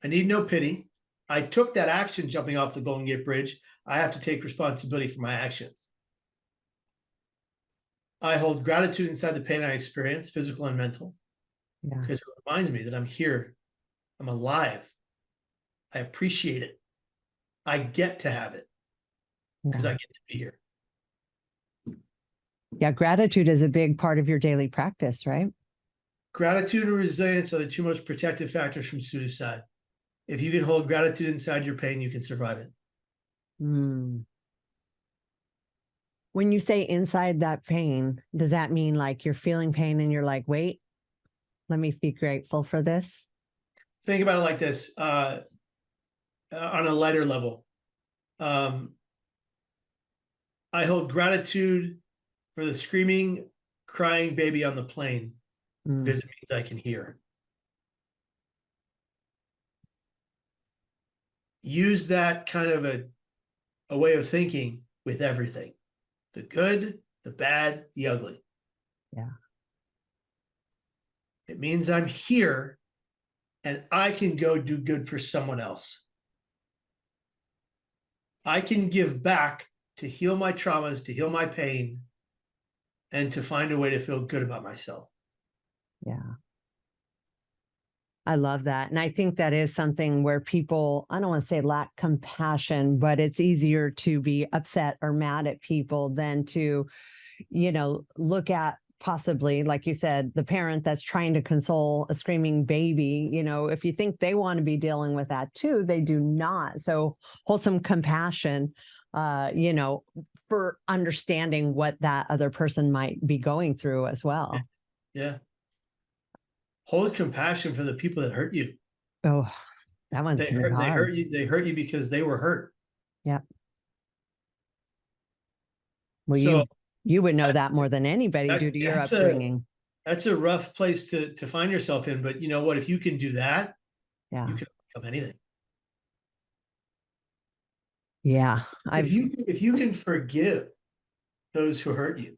I need no pity. I took that action jumping off the Golden Gate Bridge. I have to take responsibility for my actions. I hold gratitude inside the pain I experience, physical and mental, because it reminds me that I'm here. I'm alive. I appreciate it. I get to have it because I get to be here. Yeah, gratitude is a big part of your daily practice, right? Gratitude and resilience are the two most protective factors from suicide. If you can hold gratitude inside your pain, you can survive it. Mm. When you say inside that pain, does that mean like you're feeling pain and you're like, wait, let me be grateful for this? Think about it like this, on a lighter level. I hold gratitude for the screaming, crying baby on the plane because it means I can hear. Use that kind of a way of thinking with everything. The good, the bad, the ugly. Yeah. It means I'm here and I can go do good for someone else. I can give back to heal my traumas, to heal my pain, and to find a way to feel good about myself. Yeah. I love that. And I think that is something where people, I don't want to say lack compassion, but it's easier to be upset or mad at people than to, look at possibly, like you said, the parent that's trying to console a screaming baby. If you think they want to be dealing with that too, they do not. So wholesome compassion, for understanding what that other person might be going through as well. Yeah. Hold compassion for the people that hurt you. Oh, that one They can be hurt hard. you. They hurt you because they were hurt. Yeah. Well, So you would know that more than anybody due to your upbringing. That's a rough place to find yourself in. But you know what? If you can do that, Yeah. you can overcome anything. Yeah. If you can forgive those who hurt you,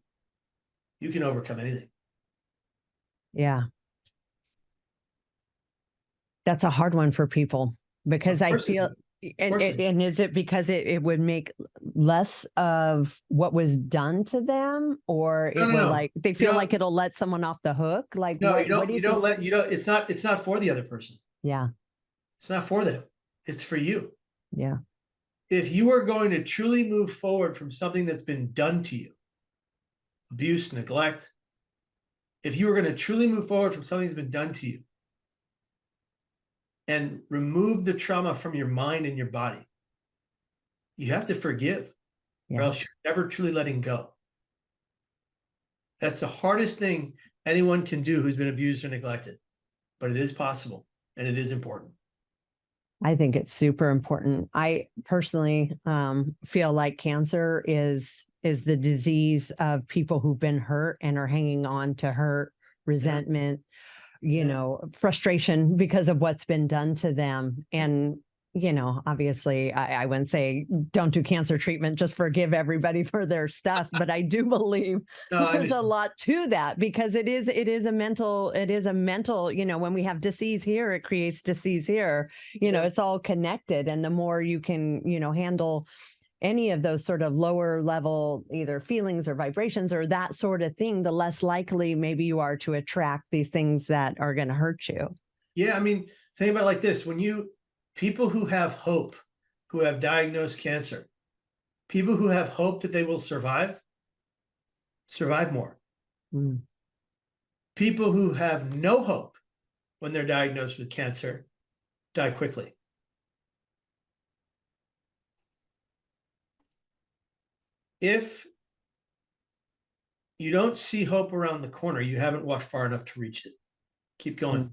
you can overcome anything. Yeah. That's a hard one for people because I feel, and is it because it would make less of what was done to them, or it will like they feel like it'll let someone off the hook? Like no, what you don't let it's not for the other person. Yeah. It's not for them. It's for you. Yeah. If you are going to truly move forward from something that's been done to you, abuse, neglect, if you are going to truly move forward from something that's been done to you and remove the trauma from your mind and your body, you have to forgive, or else you're never truly letting go. That's the hardest thing anyone can do who's been abused or neglected, but it is possible and it is important. I think it's super important. I personally feel like cancer is the disease of people who've been hurt and are hanging on to hurt, resentment, frustration because of what's been done to them. And, obviously I wouldn't say don't do cancer treatment, just forgive everybody for their stuff. But I do believe there's a lot to that because it is a mental, when we have disease here, it creates disease here, it's all connected. And the more you can, handle any of those sort of lower level, either feelings or vibrations or that sort of thing, the less likely maybe you are to attract these things that are going to hurt you. Yeah. I mean, think about it like this. People who have hope, who have diagnosed cancer, people who have hope that they will survive more. Mm. People who have no hope when they're diagnosed with cancer die quickly. If you don't see hope around the corner, you haven't walked far enough to reach it. Keep going.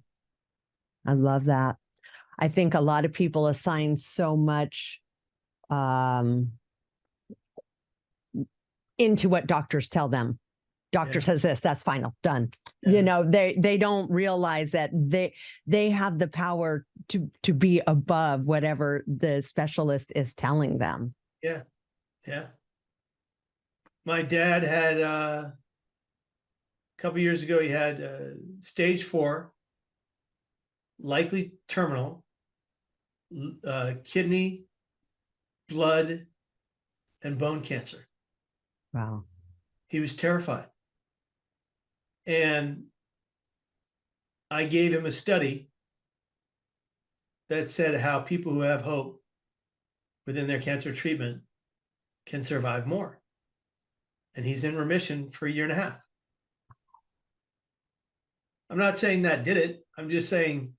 I love that. I think a lot of people assign so much into what doctors tell them. Doctor says this, that's final, done. They don't realize that they have the power to be above whatever the specialist is telling them. Yeah. Yeah. My dad had A couple years ago, he had stage 4, likely terminal, kidney, blood, and bone cancer. Wow. He was terrified. And I gave him a study that said how people who have hope within their cancer treatment can survive more. And he's in remission for 1.5 years. I'm not saying that did it. I'm just saying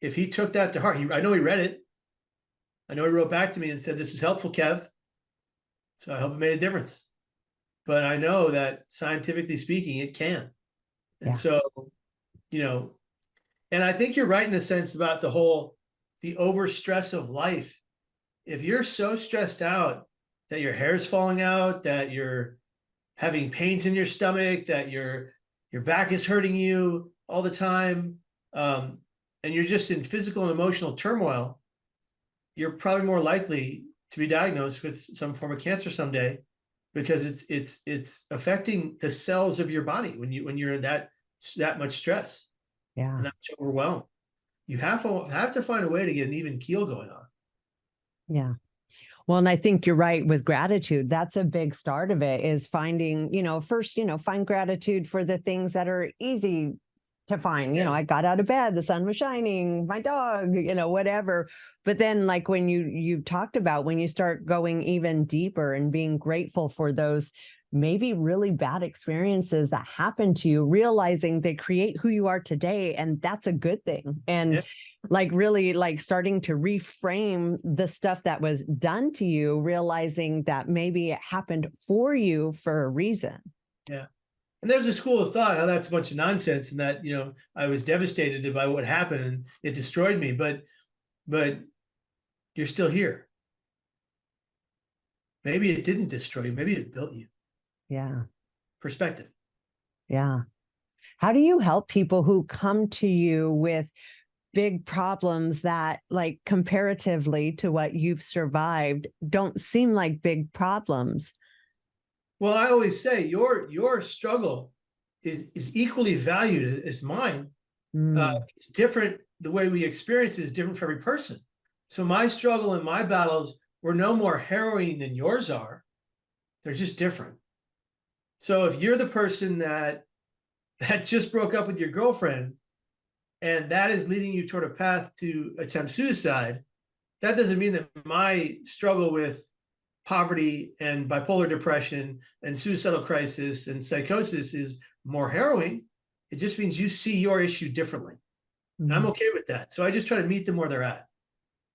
if he took that to heart, I know he read it. I know he wrote back to me and said, this was helpful, Kev. So I hope it made a difference. But I know that scientifically speaking, it can. And so, you know, and I think you're right in a sense about the overstress of life. If you're so stressed out that your hair's falling out, that you're having pains in your stomach, that your back is hurting you all the time, and you're just in physical and emotional turmoil, you're probably more likely to be diagnosed with some form of cancer someday, because it's affecting the cells of your body when you're in that much stress, and that much overwhelm. You have to find a way to get an even keel going on. Yeah. Well, and I think you're right with gratitude. That's a big start of it, is finding, first, find gratitude for the things that are easy to find. I got out of bed, the sun was shining, my dog, whatever. But then, like when you talked about, when you start going even deeper and being grateful for those maybe really bad experiences that happened to you, realizing they create who you are today, and that's a good thing. And like really like starting to reframe the stuff that was done to you, realizing that maybe it happened for you for a reason. Yeah. And there's a school of thought how that's a bunch of nonsense, and that, I was devastated by what happened and it destroyed me, but you're still here. Maybe it didn't destroy you. Maybe it built you. Yeah. Perspective. Yeah. How do you help people who come to you with big problems that, like, comparatively to what you've survived, don't seem like big problems? Well, I always say your struggle is equally valued as mine. It's different. The way we experience it is different for every person. So my struggle and my battles were no more harrowing than yours are. They're just different. So if you're the person that just broke up with your girlfriend, and that is leading you toward a path to attempt suicide, that doesn't mean that my struggle with poverty and bipolar depression and suicidal crisis and psychosis is more harrowing. It just means you see your issue differently. And I'm okay with that. So I just try to meet them where they're at.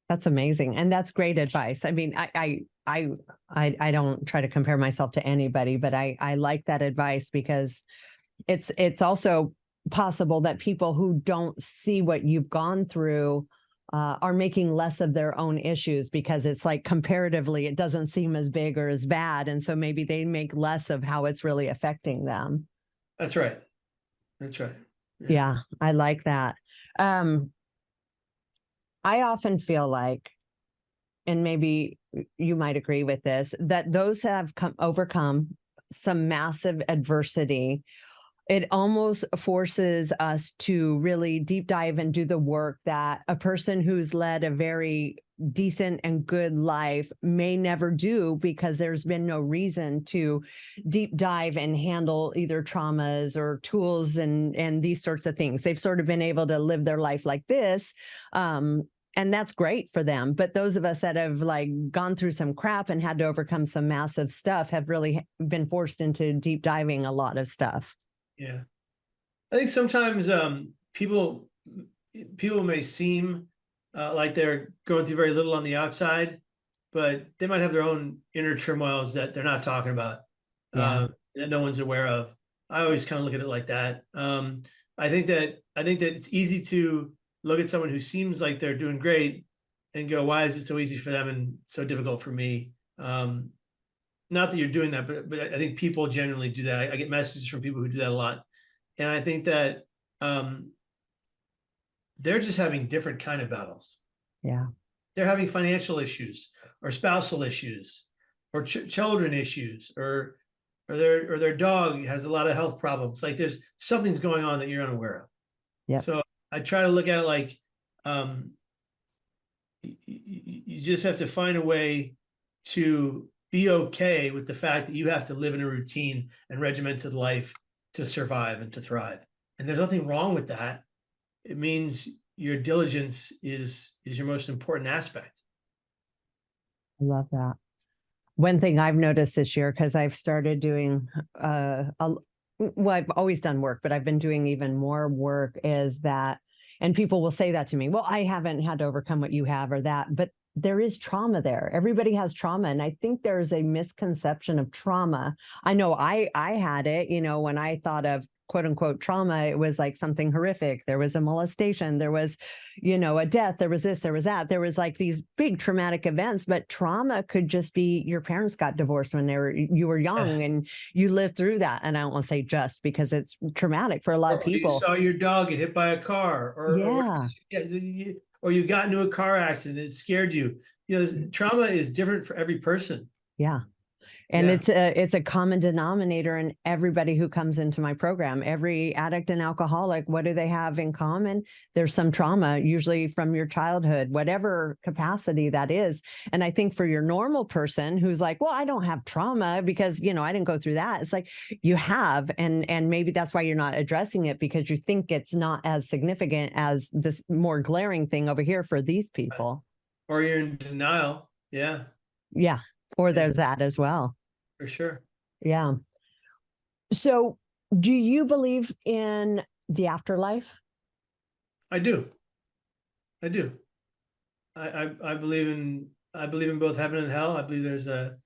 That's amazing. And that's great advice. I mean, I don't try to compare myself to anybody, but I like that advice, because it's also possible that people who don't see what you've gone through are making less of their own issues, because it's like comparatively, it doesn't seem as big or as bad. And so maybe they make less of how it's really affecting them. That's right. That's right. Yeah, I like that. I often feel like, and maybe you might agree with this, that those have overcome some massive adversity, it almost forces us to really deep dive and do the work that a person who's led a very decent and good life may never do, because there's been no reason to deep dive and handle either traumas or tools and these sorts of things. They've sort of been able to live their life like this. And that's great for them. But those of us that have like gone through some crap and had to overcome some massive stuff have really been forced into deep diving a lot of stuff. Yeah. I think sometimes people may seem like they're going through very little on the outside, but they might have their own inner turmoils that they're not talking about, that no one's aware of. I always kind of look at it like that. I think that it's easy to look at someone who seems like they're doing great and go, why is it so easy for them and so difficult for me? Not that you're doing that, but I think people generally do that. I get messages from people who do that a lot. And I think that they're just having different kind of battles. Yeah. They're having financial issues or spousal issues or children issues or or their dog has a lot of health problems. Like there's something's going on that you're unaware of. Yep. So I try to look at it like um, you just have to find a way to be okay with the fact that you have to live in a routine and regimented life to survive and to thrive. And there's nothing wrong with that. It means your diligence is your most important aspect. I love that. One thing I've noticed this year, because I've started doing, well, I've always done work, but I've been doing even more work, is that, and people will say that to me, well, I haven't had to overcome what you have or that, but there is trauma there. Everybody has trauma. And I think there's a misconception of trauma. I know I had it, when I thought of quote unquote trauma, it was like something horrific. There was a molestation, there was, a death, there was this, there was that, there was like these big traumatic events. But trauma could just be your parents got divorced when you were young and you lived through that. And I don't want to say just, because it's traumatic for a lot of people. You saw your dog get hit by a car, or you got into a car accident, it scared you. Trauma is different for every person. Yeah. And it's a common denominator in everybody who comes into my program. Every addict and alcoholic, what do they have in common? There's some trauma, usually from your childhood, whatever capacity that is. And I think for your normal person who's like, well, I don't have trauma because, I didn't go through that. It's like you have, and maybe that's why you're not addressing it, because you think it's not as significant as this more glaring thing over here for these people. Or you're in denial. Yeah. Yeah. Or there's that as well. For sure. Yeah. So do you believe in the afterlife? I do. I believe in both heaven and hell. I believe there's a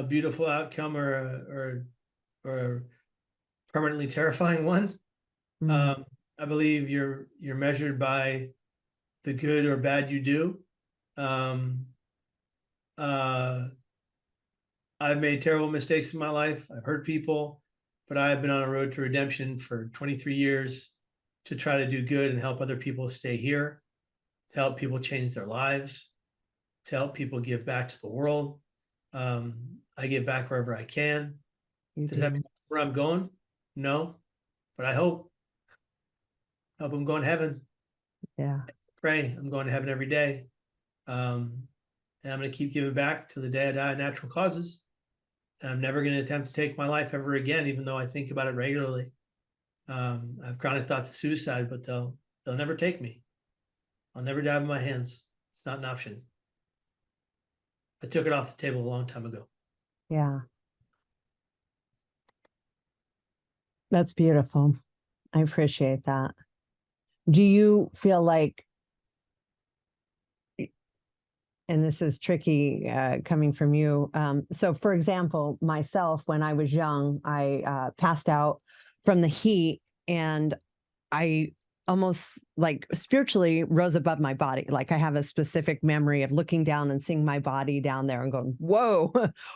beautiful outcome or a permanently terrifying one. I believe you're measured by the good or bad you do. I've made terrible mistakes in my life. I've hurt people, but I've been on a road to redemption for 23 years to try to do good and help other people stay here, to help people change their lives, to help people give back to the world. I give back wherever I can. Does that mean where I'm going? No, but I hope I'm going to heaven. Yeah. Pray I'm going to heaven every day. And I'm going to keep giving back till the day I die of natural causes. And I'm never going to attempt to take my life ever again, even though I think about it regularly. I have chronic thoughts of suicide, but they'll never take me. I'll never die with my hands. It's not an option. I took it off the table a long time ago. Yeah. That's beautiful. I appreciate that. Do you feel like, and this is tricky coming from you. So for example, myself, when I was young, I passed out from the heat, and I almost like spiritually rose above my body. Like I have a specific memory of looking down and seeing my body down there and going, whoa,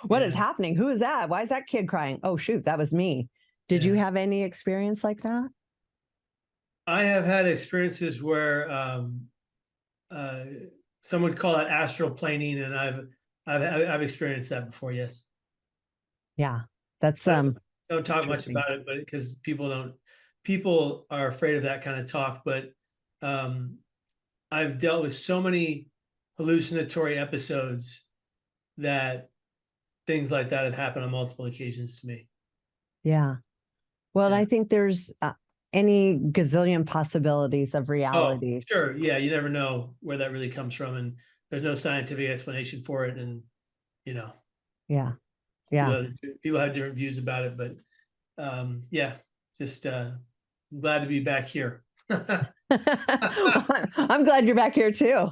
what is happening? Who is that? Why is that kid crying? Oh, shoot, that was me. Did you have any experience like that? I have had experiences where some would call it astral planing, and I've experienced that before. Yes. Yeah, that's don't talk much about it, but because people are afraid of that kind of talk. But I've dealt with so many hallucinatory episodes that things like that have happened on multiple occasions to me. Yeah. Well, I think there's any gazillion possibilities of realities. Oh, sure. Yeah. You never know where that really comes from. And there's no scientific explanation for it. And, Yeah. People have different views about it, but just glad to be back here. I'm glad you're back here too.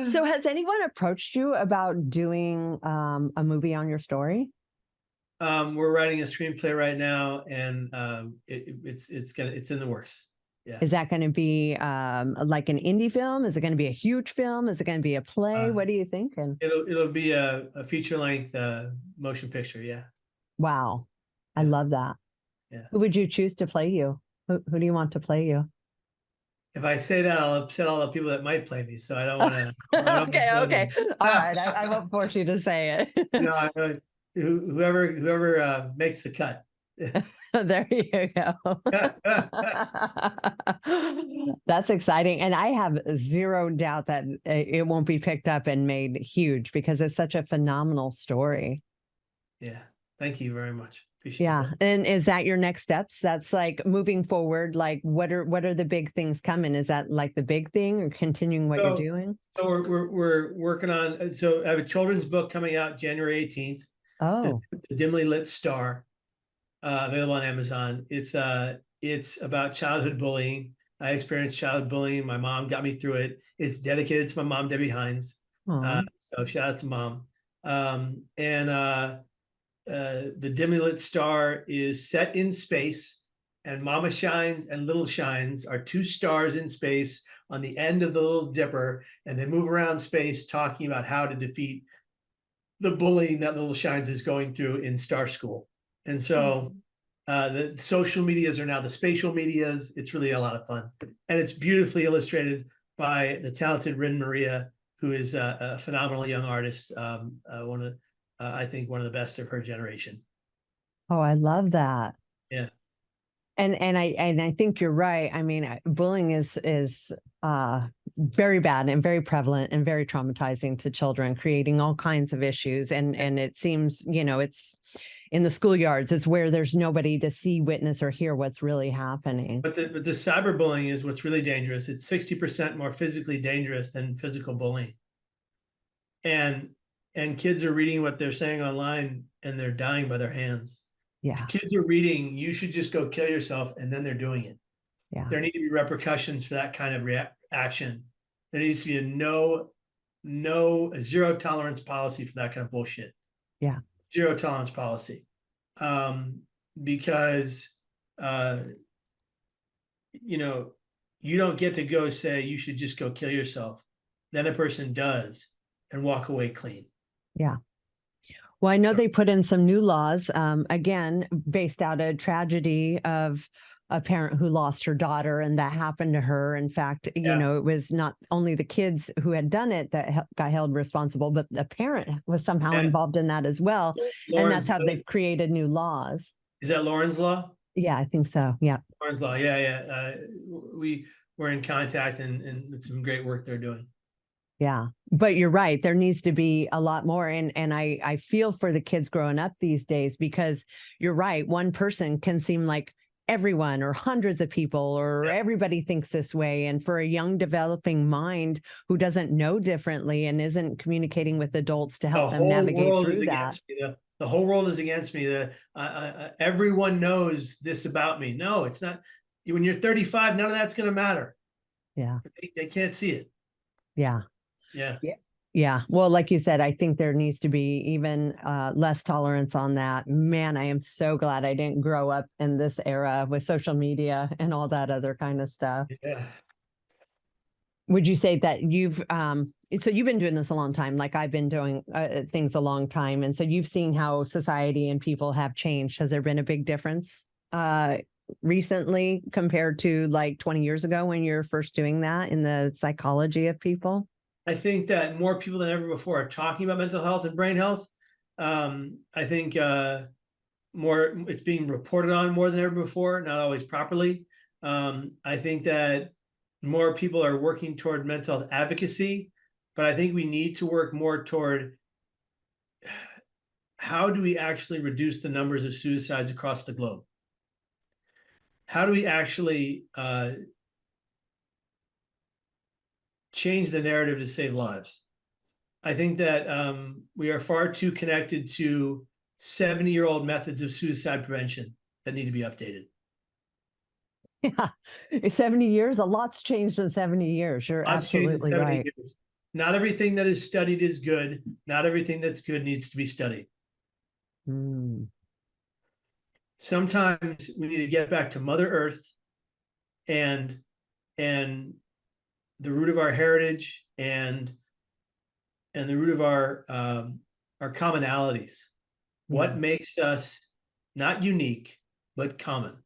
So has anyone approached you about doing a movie on your story? We're writing a screenplay right now, and it's in the works. Yeah. Is that going to be like an indie film? Is it going to be a huge film? Is it going to be a play? What are you thinking? It'll be a feature length motion picture. Yeah. Wow. I love that. Yeah. Who would you choose to play you? Who do you want to play you? If I say that, I'll upset all the people that might play me. So I don't want to. I don't Okay, wanna okay. go All there. right. I won't force you to say it. No, whoever makes the cut. There you go. That's exciting. And I have zero doubt that it won't be picked up and made huge because it's such a phenomenal story. Yeah. Thank you very much. Appreciate Yeah. that. And is that your next steps? That's like moving forward. Like what are the big things coming? Is that like the big thing or continuing what you're So, doing? so we're working on. So I have a children's book coming out January 18th. The, Oh, the Dimly Lit Star, available on Amazon. It's about childhood bullying. I experienced childhood bullying. My mom got me through it. It's dedicated to my mom, Debbie Hines. aw. So shout out to mom. And the Dimly Lit Star is set in space, and Mama Shines and Little Shines are two stars in space on the end of the Little Dipper, and they move around space talking about how to defeat the bullying that Little Shines is going through in Star School. And so the social medias are now the spatial medias. It's really a lot of fun. And it's beautifully illustrated by the talented Rin Maria, who is a phenomenal young artist. I think one of the best of her generation. Oh, I love that. Yeah. And I think you're right. I mean, bullying is very bad and very prevalent and very traumatizing to children, creating all kinds of issues. And it seems, it's in the schoolyards, it's where there's nobody to see, witness, or hear what's really happening. But the cyberbullying is what's really dangerous. It's 60% more physically dangerous than physical bullying. And kids are reading what they're saying online and they're dying by their hands. Yeah, Kids are reading, you should just go kill yourself, and then they're doing it. yeah, There need to be repercussions for that kind of action. There needs to be a zero tolerance policy for that kind of bullshit. yeah, Zero tolerance policy. Because you know, you don't get to go say you should just go kill yourself. Then a person does and walk away clean. yeah. Well, I know So they put in some new laws, again, based out of tragedy of a parent who lost her daughter, and that happened to her. In fact, yeah, it was not only the kids who had done it that got held responsible, but the parent was somehow yeah. involved in that as well. And that's Lauren's how they've created new laws. is that Lauren's law? Yeah, I think so. Yeah. Lauren's law, yeah, yeah. We were in contact, and it's some great work they're doing. Yeah. But you're right. There needs to be a lot more. And I feel for the kids growing up these days, because you're right. One person can seem like everyone or hundreds of people or Yeah. everybody thinks this way. And for a young developing mind who doesn't know differently and isn't communicating with adults to The help them whole navigate world is through that. against me. The whole world is against me. Everyone knows this about me. No, it's not. When you're 35, none of that's going to matter. Yeah. They can't see it. Yeah. Yeah. Yeah. Yeah. Well, like you said, I think there needs to be even less tolerance on that. Man, I am so glad I didn't grow up in this era with social media and all that other kind of stuff. Yeah. Would you say that so you've been doing this a long time, like I've been doing things a long time. And so you've seen how society and people have changed. Has there been a big difference recently compared to like 20 years ago when you're first doing that in the psychology of people? I think that more people than ever before are talking about mental health and brain health. I think more it's being reported on more than ever before, not always properly. I think that more people are working toward mental health advocacy, but I think we need to work more toward how do we actually reduce the numbers of suicides across the globe? How do we actually change the narrative to save lives? I think that we are far too connected to 70-year-old methods of suicide prevention that need to be updated. Yeah. 70 years, a lot's changed in 70 years. You're Lots changed in absolutely 70 right. years. Not everything that is studied is good. Not everything that's good needs to be studied. Mm. Sometimes we need to get back to Mother Earth and the root of our heritage and the root of our commonalities. What makes us not unique, but common?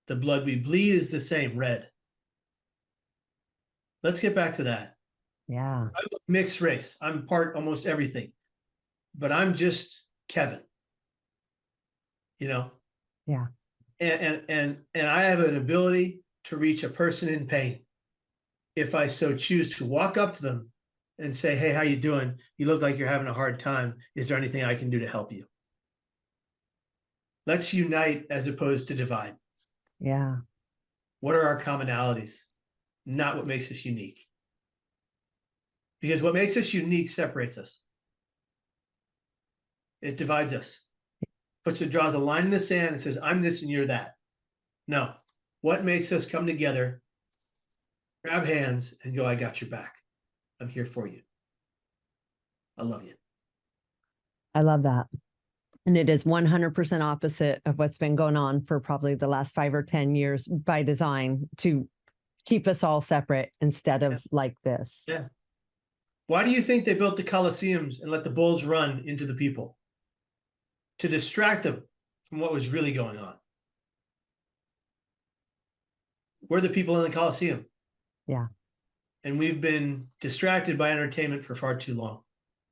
The blood we bleed is the same, red. Let's get back to that. Yeah. I'm a mixed race. I'm part almost everything, but I'm just Kevin, you know? Yeah. And I have an ability to reach a person in pain if I so choose to walk up to them and say, hey, how you doing? You look like you're having a hard time. Is there anything I can do to help you? Let's unite as opposed to divide. Yeah. What are our commonalities? Not what makes us unique. Because what makes us unique separates us. It divides us. Draws a line in the sand and says, I'm this and you're that. No. What makes us come together, grab hands, and go, I got your back. I'm here for you. I love you. I love that. And it is 100% opposite of what's been going on for probably the last 5 or 10 years by design, to keep us all separate instead of like this. Yeah. Why do you think they built the Colosseums and let the bulls run into the people? To distract them from what was really going on. We're the people in the Colosseum. Yeah. And we've been distracted by entertainment for far too long.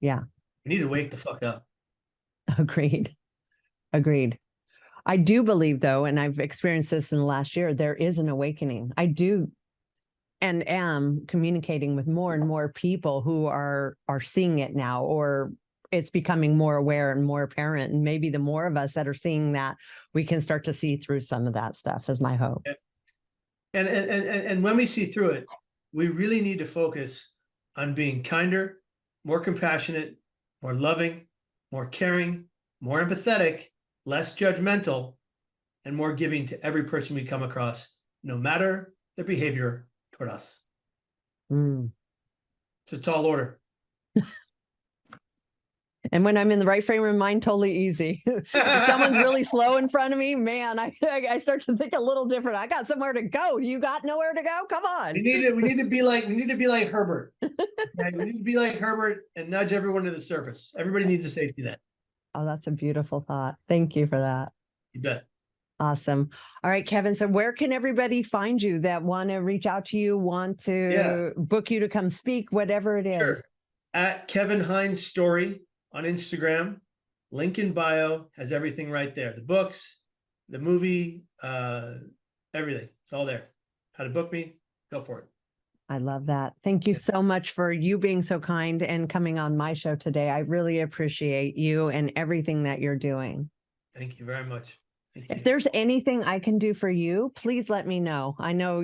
Yeah. We need to wake the fuck up. Agreed. Agreed. I do believe, though, and I've experienced this in the last year, there is an awakening. I do and am communicating with more and more people who are seeing it now, or it's becoming more aware and more apparent. And maybe the more of us that are seeing that, we can start to see through some of that stuff, is my hope. And when we see through it, we really need to focus on being kinder, more compassionate, more loving, more caring, more empathetic, less judgmental, and more giving to every person we come across, no matter their behavior toward us. It's a tall order. And when I'm in the right frame of mind, totally easy. If someone's really slow in front of me, man, I start to think a little different. I got somewhere to go. You got nowhere to go? Come on. We need to be like Herbert. Right? We need to be like Herbert and nudge everyone to the surface. Everybody needs a safety net. Oh, that's a beautiful thought. Thank you for that. You bet. Awesome. All right, Kevin. So where can everybody find you that want to reach out to you, want to book you to come speak, whatever it is? Sure. At Kevin Hines Story on Instagram, link in bio, has everything right there. The books, the movie, everything. It's all there. How to book me, go for it. I love that. Thank you so much for you being so kind and coming on my show today. I really appreciate you and everything that you're doing. Thank you very much. If there's anything I can do for you, please let me know. I know,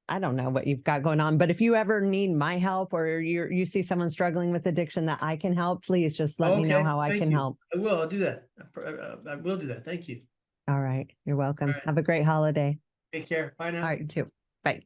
I don't know what you've got going on, but if you ever need my help, or you see someone struggling with addiction that I can help, please just let me know how I can help. I will. I'll do that. I will do that. Thank you. All right. You're welcome. All right. Have a great holiday. Take care. Bye now. All right, you too. Bye.